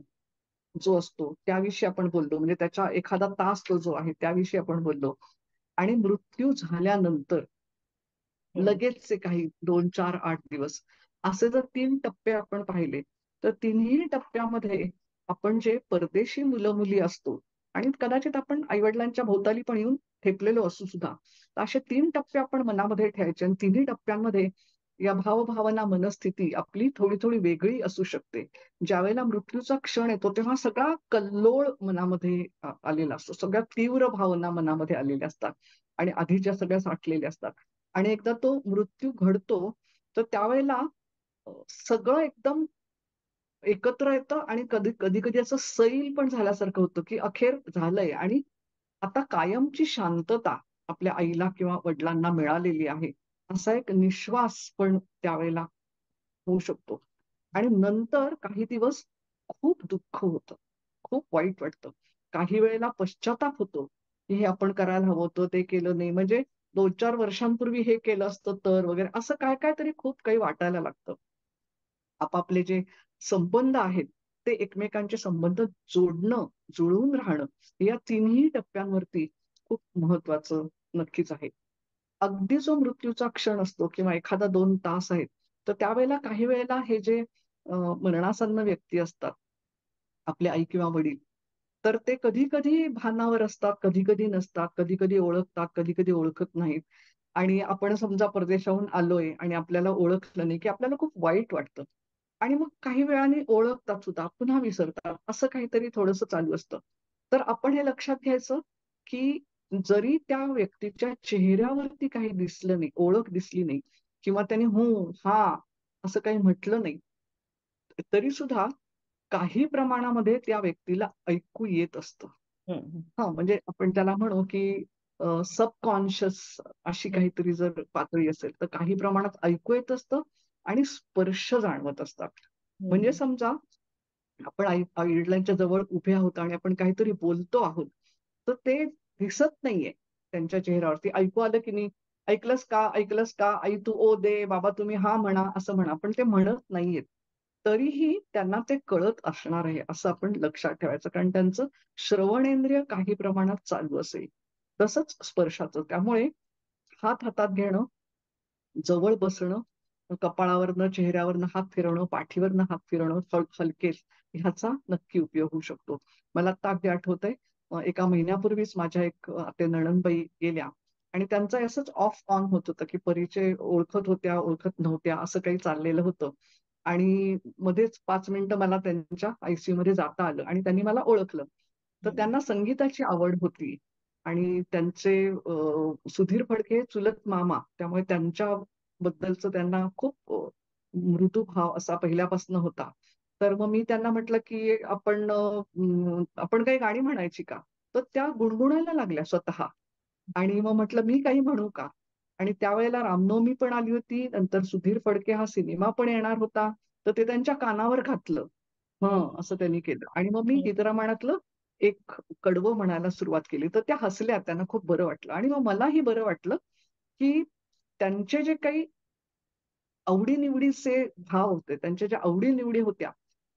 जो असतो त्याविषयी आपण बोललो. म्हणजे त्याच्या एखादा तास तो जो आहे त्याविषयी आपण बोललो. आणि मृत्यू झाल्यानंतर लगेचचे काही 2, 4, 8 दिवस असे जर 3 टप्पे आपण पाहिले तर तिन्ही टप्प्यामध्ये आपण जे परदेशी मुलं-मुली असतो आणि कदाचित आपण आई-वडिलांच्या भोवताली पण येऊन ठेपलेलो असू सुद्धा. तर असे 3 टप्पे आपण मनामध्ये ठेवायचे आणि तिन्ही टप्प्यांमध्ये या भावभावना, मनस्थिती आपली थोडी-थोडी वेगळी असू शकते. ज्यावेळेला मृत्यूचा क्षण येतो तेव्हा सगळा कल्लोळ मनामध्ये आलेला असतो. सगळ्या तीव्र भावना मनामध्ये आलेल्या असतात आणि आधीच्या सगळ्या साठलेल्या असतात. आणि एकदा तो मृत्यू घडतो तर त्यावेळेला सगळं एकदम एकत्र येतं आणि कधी कधी कधी असं सैल पण झाल्यासारखं होतं की अखेर झालंय आणि आता कायमची शांतता आपल्या आईला किंवा वडिलांना मिळालेली आहे असा एक निश्वास पण त्यावेळेला होऊ शकतो. आणि नंतर काही दिवस खूप दुःख होतं, खूप वाईट वाटतं. काही वेळेला पश्चाताप होतो, की हे आपण करायला हवं होतं, ते केलं नाही. म्हणजे 2-4 वर्षांपूर्वी हे केलं असतं तर वगैरे असं काय-काय तरी खूप काही वाटायला लागतं. आपापले जे संबंध आहेत, ते एकमेकांचे संबंध जोडणं, जुळवून राहणं, या तिन्ही टप्प्यांवरती खूप महत्वाचं नक्कीच आहे. अगदी जो मृत्यूचा क्षण असतो किंवा एखादा 2 तास आहेत, तर त्यावेळेला काही वेळेला हे जे मरणासन्न व्यक्ती असतात, आपले आई किंवा वडील, तर ते कधी-कधी भानावर असतात, कधी-कधी नसतात, कधी-कधी ओळखतात, कधी-कधी ओळखत नाहीत. आणि आपण समजा परदेशाहून आलोय आणि आपल्याला ओळखलं नाही, की आपल्याला खूप वाईट वाटतं. आणि मग काही वेळाने ओळखतात सुद्धा, पुन्हा विसरतात. असं काहीतरी थोडंसं चालू असतं. तर आपण हे लक्षात घ्यायचं, की जरी त्या व्यक्तीच्या चेहऱ्यावरती काही दिसलं नाही, ओळख दिसली नाही किंवा त्याने "हो, हां" असं काही म्हटलं नाही, तरी सुद्धा काही प्रमाणामध्ये त्या व्यक्तीला ऐकू येत असतं. हं, हं. हां, म्हणजे आपण त्याला म्हणू, की सबकॉन्शियस अशी हं, काहीतरी जर पातळी असेल, तर काही प्रमाणात ऐकू येत असतं आणि स्पर्श जाणवत असतात. म्हणजे हं, समजा आपण आईवडिलांच्या जवळ उभे आहोत आणि आपण काहीतरी बोलतो आहोत, तर ते दिसत नाहीये त्यांच्या चेहऱ्यावरती. ऐकू आलं की नाही, "ऐकलंस का? ऐकलंस का? आई तू ओ दे, बाबा तुम्ही हां म्हणा," असं म्हणा. पण ते म्हणत नाहीयेत. तरीही त्यांना ते कळत असणार आहे, असं आपण लक्षात ठेवायचं. कारण त्यांचं श्रवणेंद्रिय काही प्रमाणात चालू असेल. तसंच स्पर्शाचं. त्यामुळे हात हातात घेणं, जवळ बसणं, कपाळावरनं, चेहऱ्यावरनं हात फिरवणं, पाठीवरनं हात फिरवणं, हलकेच ह्याचा नक्की उपयोग होऊ शकतो. मला आत्ता अगदी आठवतंय, एका महिन्यापूर्वीच माझ्या एक ते नणंदबाई गेल्या आणि त्यांचं असंच ऑफ ऑन होत होतं, की परिचय ओळखत होत्या, ओळखत नव्हत्या असं काही चाललेलं होतं. आणि मध्येच 5 मिनिटं मला त्यांच्या आयसीयूमध्ये जाता आलं आणि त्यांनी मला ओळखलं. तर हं. त्यांना संगीताची आवड होती आणि त्यांचे सुधीर फडके चुलत मामा, त्यामुळे त्यांच्याबद्दलचं त्यांना खूप मृदू भाव असा पहिल्यापासून होता. तर मग मी त्यांना म्हटलं, की आपण काही गाणी म्हणायची का?" तर त्या गुणगुणायला लागल्या स्वतः. आणि मग म्हटलं, "मी काही म्हणू का?" आणि त्यावेळेला रामनवमी पण आली होती. नंतर सुधीर फडके हा सिनेमा पण येणार होता. तर ते त्यांच्या कानावर घातलं. हं, हं, असं त्यांनी केलं. आणि मग मी हं. गीतरामायणातलं एक कडवं म्हणायला सुरुवात केली. तर त्या हसल्या. त्यांना खूप बरं वाटलं आणि मग मलाही बरं वाटलं, की त्यांचे जे काही आवडी-निवडीचे भाव होते, त्यांच्या ज्या आवडी-निवडी होत्या,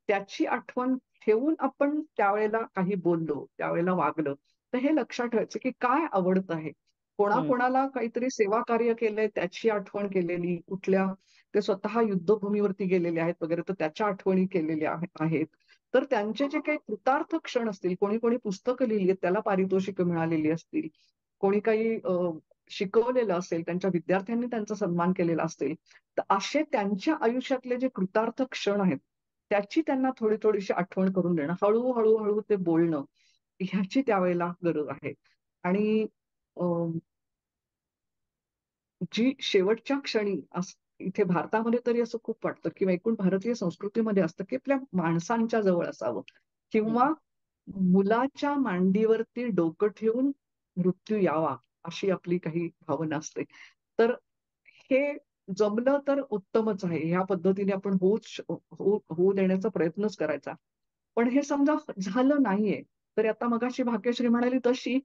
त्याची आठवण ठेवून आपण त्यावेळेला काही बोललो, त्यावेळेला वागलं, तर हे लक्षात ठेवायचं, की काय आवडत आहे. हं. कोणाकोणाला काहीतरी सेवा कार्य केलंय त्याची आठवण केलेली, कुठल्या ते स्वतः युद्धभूमीवरती गेलेले आहेत वगैरे, तर त्याच्या आठवणी केलेल्या आहेत. तर त्यांचे जे काही कृतार्थ क्षण असतील, कोणी-कोणी पुस्तकं लिहिली आहेत, त्याला पारितोषिकं मिळालेली असतील. कोणी काही शिकवलेलं असेल, त्यांच्या विद्यार्थ्यांनी त्यांचा सन्मान केलेला असेल, तर असे त्यांच्या आयुष्यातले जे कृतार्थ क्षण आहेत, त्याची त्यांना थोडी-थोडीशी आठवण करून देणं. हळू-हळू ते बोलणं, ह्याची त्यावेळेला गरज आहे. आणि अ, जी शेवटच्या क्षणी इथे भारतामध्ये तरी असं खूप वाटतं किंवा एकूण भारतीय संस्कृतीमध्ये असतं, की आपल्या माणसांच्या जवळ असावं किंवा हं. मुलाच्या मांडीवरती डोकं ठेवून मृत्यू यावा, अशी आपली काही भावना असते. तर हे जमलं तर उत्तमच आहे. ह्या पद्धतीने आपण होऊ देण्याचा प्रयत्नच करायचा. पण हे समजा झालं नाहीये, तर आता मगाशी भाग्यश्री म्हणाली तशी,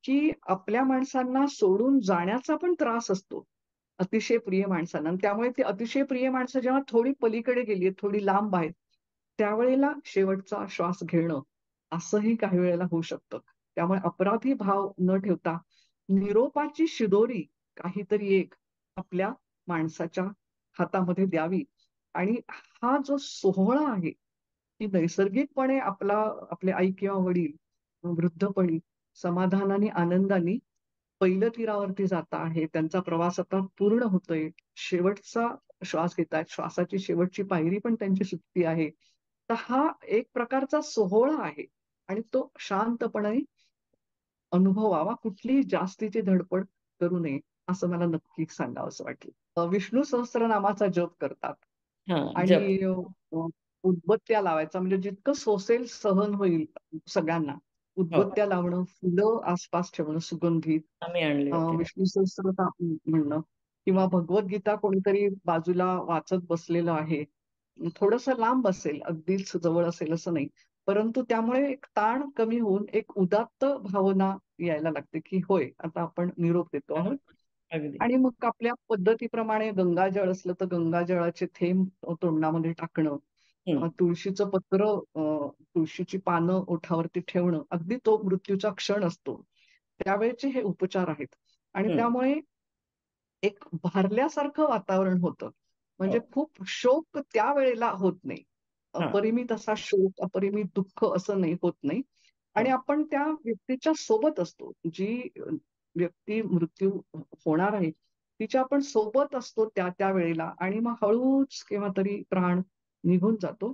की आपल्या माणसांना सोडून जाण्याचा पण त्रास असतो. अतिशय प्रिय माणसांना आणि त्यामुळे ती अतिशय प्रिय माणसं जेव्हा थोडी पलीकडे गेली थोडी लांब आहेत, त्यावेळेला शेवटचा श्वास घेणं, असंही काही वेळेला होऊ शकतं. त्यामुळे अपराधी भाव न ठेवता निरोपाची शिदोरी काहीतरी एक आपल्या माणसाच्या हातामध्ये द्यावी आणि हा जो सोहळा आहे, की नैसर्गिकपणे आपले आई किंवा वडील वृद्धपणी समाधानाने, आनंदाने पहिल्या तीरावरती जात आहे. त्यांचा प्रवास आता पूर्ण होतोय. शेवटचा श्वास घेतायत. श्वासाची शेवटची पायरी पण त्यांची सुटती आहे. तर हा एक प्रकारचा सोहळा आहे आणि तो शांतपणे अनुभवावा. कुठलीही जास्तीची धडपड करू नये, असं मला नक्की सांगावसं वाटलं. विष्णू सहस्त्रनामाचा जप करतात हां, आणि जप. अ, उदबत्त्या लावायचा, म्हणजे जितकं सोसेल सहन होईल सगळ्यांना हो, उदबत्त्या लावणं, फुलं आसपास ठेवणं सुगंधित, आम्ही आणली होती. विष्णू सहस्त्रनाम म्हणणं किंवा भगवद्गीता कोणीतरी बाजूला वाचत बसलेलं आहे. थोडंसं लांब असेल, अगदीच जवळ असेल असं नाही. परंतु त्यामुळे एक ताण कमी होऊन एक उदात्त भावना यायला लागते, की होय, आता आपण निरोप देतो आहोत. अगदी आणि मग आपल्या पद्धतीप्रमाणे गंगाजळ असलं तर गंगाजळाचे थेंब तोंडामध्ये टाकणं, तुळशीचं पत्र, तुळशीची पानं ओठावरती ठेवणं, अगदी तो मृत्यूचा क्षण असतो त्यावेळेचे हे उपचार आहेत. आणि त्यामुळे एक भारल्यासारखं वातावरण होतं. म्हणजे खूप शोक त्यावेळेला होत नाही. अपरिमित असा शोक, अपरिमित दुःख असं नाही होत नाही. आणि आपण त्या व्यक्तीच्या सोबत असतो. जी व्यक्ती मृत्यू होणार आहे, तिच्या आपण सोबत असतो त्या वेळेला आणि मग हळूच केव्हा तरी प्राण निघून जातो.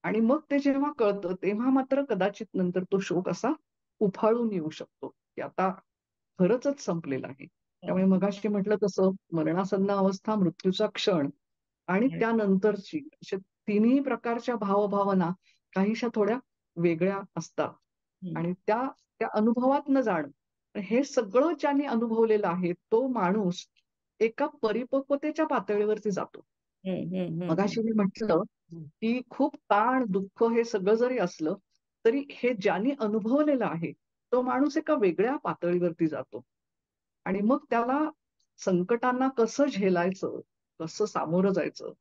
आणि मग ते जेव्हा कळतं, तेव्हा मात्र कदाचित नंतर तो शोक असा उफाळून येऊ शकतो, की आता खरंचच संपलेलं आहे. त्यामुळे मगाशी म्हटलं तसं मरणासन्न अवस्था, मृत्यूचा क्षण आणि त्यानंतरची अशा तिन्ही प्रकारच्या भावभावना काहीशा थोड्या वेगळ्या असतात. आणि त्या त्या अनुभवातनं जाणं. हे सगळं ज्यांनी अनुभवलेलं आहे, तो माणूस एका परिपक्वतेच्या पातळीवरती जातो. मगाशी मी म्हटलं, की खूप ताण, दुःख हे सगळं जरी असलं, तरी हे ज्यांनी अनुभवलेलं आहे, तो माणूस एका वेगळ्या पातळीवरती जातो. आणि मग त्याला संकटांना कसं झेलायचं, कसं सामोरं जायचं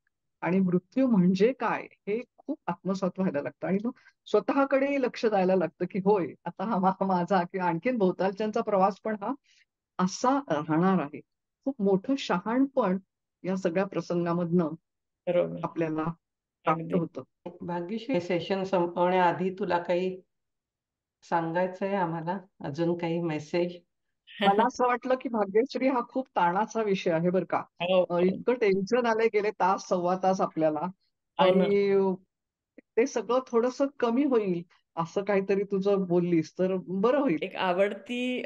आणि मृत्यू म्हणजे काय, हे खूप आत्मसात व्हायला लागतं. आणि मग स्वतःकडेही लक्ष द्यायला लागतं, की होय, आता हा माझा किंवा आणखीन भोवतालच्यांचा प्रवास पण हा असा राहणार आहे. खूप मोठं शहाणपण या सगळ्या प्रसंगामधनं बरोबर, आपल्याला प्राप्त अगदी. होतं. भाग्यश्री, सेशन संपवण्याआधी तुला काही सांगायचंय आम्हाला? अजून काही मेसेज? मला असं वाटलं, की भाग्यश्री हा खूप ताणाचा विषय आहे बरं का. हो, इतकं टेन्शन आलंय गेले तास, सव्वा तास आपल्याला. हो ना. आणि ते सगळं थोडंसं कमी होईल असं काहीतरी तुझं बोललीस तर बरं होईल. एक आवडती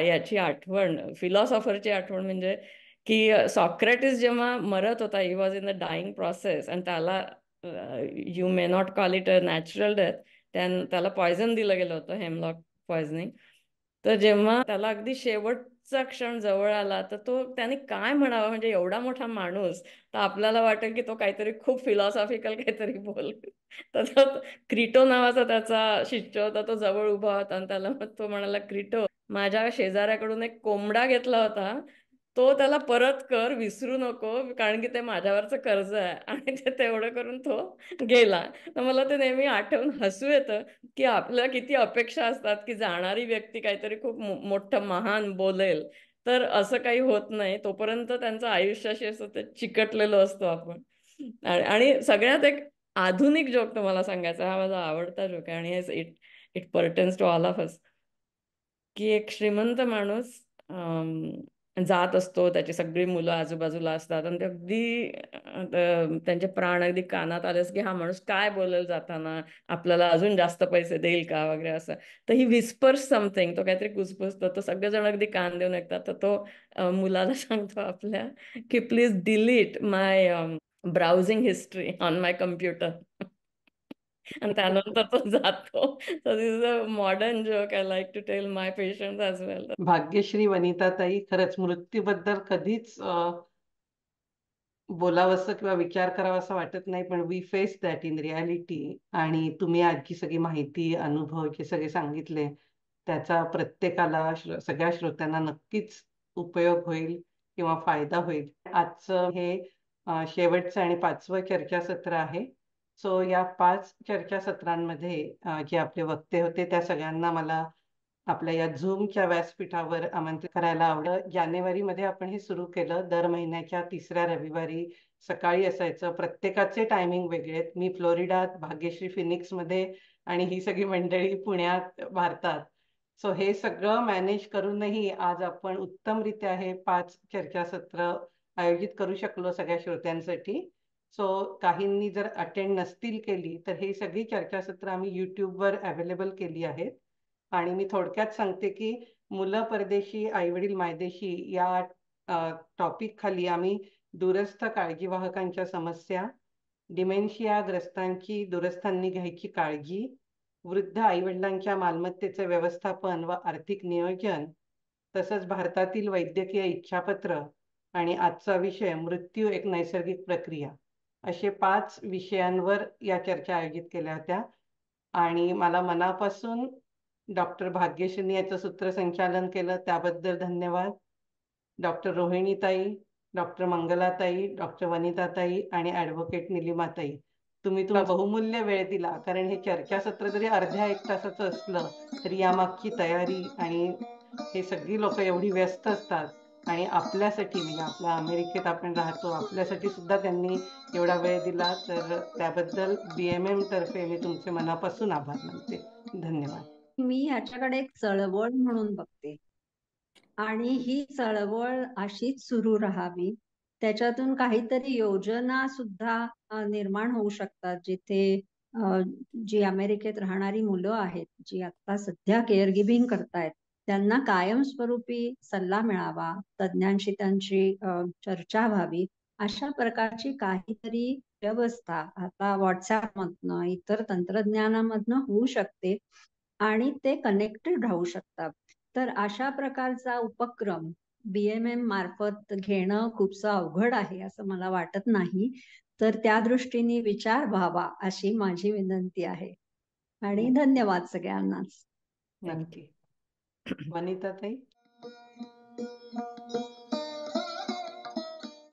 याची आठवण, फिलॉसॉफरची आठवण म्हणजे की सॉक्रेटिस जेव्हा मरत होता, he was in the dying process आणि त्याला you may not call it a natural death, त्याला पॉयझन दिलं गेलं होतं, हेमलॉक पॉयझनिंग. तर जेव्हा त्याला अगदी शेवटचा क्षण जवळ आला, तर त्याने काय म्हणावं, म्हणजे एवढा मोठा माणूस, तर आपल्याला वाटेल की तो काहीतरी खूप फिलॉसॉफिकल काहीतरी बोल. तर क्रिटो नावाचा त्याचा शिष्य होता, तो जवळ उभा होता आणि त्याला तो म्हणाला, क्रिटो, माझ्या शेजाऱ्याकडून एक कोंबडा घेतला होता, तो त्याला परत कर, विसरू नको, कारण की ते माझ्यावरचं कर्ज आहे. आणि ते तेवढं करून तो गेला. तर मला ते नेहमी आठवून हसू येतं की आपल्या किती अपेक्षा असतात की जाणारी व्यक्ती काहीतरी खूप मोठं महान बोलेल, तर असं काही होत नाही. तोपर्यंत त्यांचं आयुष्याशी असं ते चिकटलेलो असतो आपण. आणि सगळ्यात एक आधुनिक जोक तुम्हाला सांगायचा, हा माझा आवडता जोक आहे आणि it it pertains to all of us. की एक श्रीमंत माणूस जात असतो, त्याची सगळी मुलं आजूबाजूला असतात आणि ते अगदी त्यांचे प्राण अगदी कानात आलेस की हा माणूस काय बोलेल जाताना, आपल्याला अजून जास्त पैसे देईल का वगैरे असं. तर ही विस्पर्स समथिंग, तो काहीतरी कुजबुजतो, तर सगळेजण अगदी कान देऊन ऐकतात. तर तो मुलाला सांगतो आपल्या की please delete my browsing history on my computer. आणि त्यानंतर तो जातो. So this is a modern joke I like to tell my patients as well. Bhagyashree, वनिताताई, खरंच मृत्यूबद्दल कधीच बोलावंसं किंवा विचार करावा असं वाटत नाही, पण we face that in reality. आणि तुम्ही आजची सगळी माहिती, अनुभव जे सगळे सांगितले, त्याचा प्रत्येकाला, सगळ्या श्रोत्यांना नक्कीच उपयोग होईल किंवा फायदा होईल. आजचं हे शेवटचं आणि 5वं चर्चासत्र आहे. सो या 5 चर्चासत्रांमध्ये जे आपले वक्ते होते त्या सगळ्यांना मला आपल्या या झूमच्या व्यासपीठावर आमंत्रित करायला आवडलं. जानेवारीमध्ये आपण हे सुरू केलं. दर महिन्याच्या 3ऱ्या रविवारी सकाळी असायचं. प्रत्येकाचे टायमिंग वेगळे आहेत. मी फ्लोरिडात, भाग्यश्री फिनिक्समध्ये आणि ही सगळी मंडळी पुण्यात, भारतात. सो हे सगळं मॅनेज करूनही आज आपण उत्तमरित्या हे 5 चर्चासत्र आयोजित करू शकलो सगळ्या श्रोत्यांसाठी. सो काहींनी जर अटेंड नसतील केली तर ही सगळी चर्चासत्र आम्ही यूट्यूबवर अवेलेबल केली आहेत. आणि मी थोडक्यात सांगते की मुलं परदेशी, आईवडील मायदेशी या टॉपिक खाली आम्ही दूरस्थ काळजीवाहकांच्या समस्या, डिमेन्शियाग्रस्तांची दूरस्थांनी घ्यायची काळजी, वृद्ध आईवडिलांच्या मालमत्तेचे व्यवस्थापन व आर्थिक नियोजन, तसंच भारतातील वैद्यकीय इच्छापत्र आणि आजचा विषय मृत्यू एक नैसर्गिक प्रक्रिया, असे 5 विषयांवर या चर्चा आयोजित केल्या होत्या. आणि मला मनापासून डॉक्टर भाग्यश्रींनी याचं सूत्रसंचालन केलं त्याबद्दल धन्यवाद. डॉक्टर रोहिणीताई, डॉक्टर मंगलाताई, डॉक्टर वनिताताई आणि ॲडव्होकेट निलिमाताई, तुम्ही तुमचा बहुमूल्य वेळ दिला. कारण हे चर्चासत्र जरी अर्ध्या 1 तासाचं असलं तरी यामागची तयारी आणि हे सगळी लोक एवढी व्यस्त असतात आणि आपल्यासाठी म्हणजे आपल्या अमेरिकेत आपण राहतो आपल्यासाठी सुद्धा त्यांनी एवढा वेळ दिला, तर त्याबद्दल BMM तर्फे मी तुमचे मनापासून आभार मानते. धन्यवाद. मी ह्याच्याकडे एक चळवळ म्हणून बघते आणि ही चळवळ अशीच सुरू राहावी. त्याच्यातून काहीतरी योजना सुद्धा निर्माण होऊ शकतात, जिथे जी अमेरिकेत राहणारी मुलं आहेत, जी आता सध्या केअर गिव्हिंग करतायत, त्यांना कायमस्वरूपी सल्ला मिळावा, तज्ज्ञांशी त्यांची चर्चा व्हावी. अशा प्रकारची काहीतरी व्यवस्था आता व्हॉट्सअप मधनं इतर तंत्रज्ञानामधनं होऊ शकते आणि ते कनेक्टेड राहू शकतात. तर अशा प्रकारचा उपक्रम BMM मार्फत घेणं खूपसं अवघड आहे असं मला वाटत नाही. तर त्या दृष्टीने विचार व्हावा अशी माझी विनंती आहे. आणि धन्यवाद सगळ्यांनाच. नक्की. वनिताताई.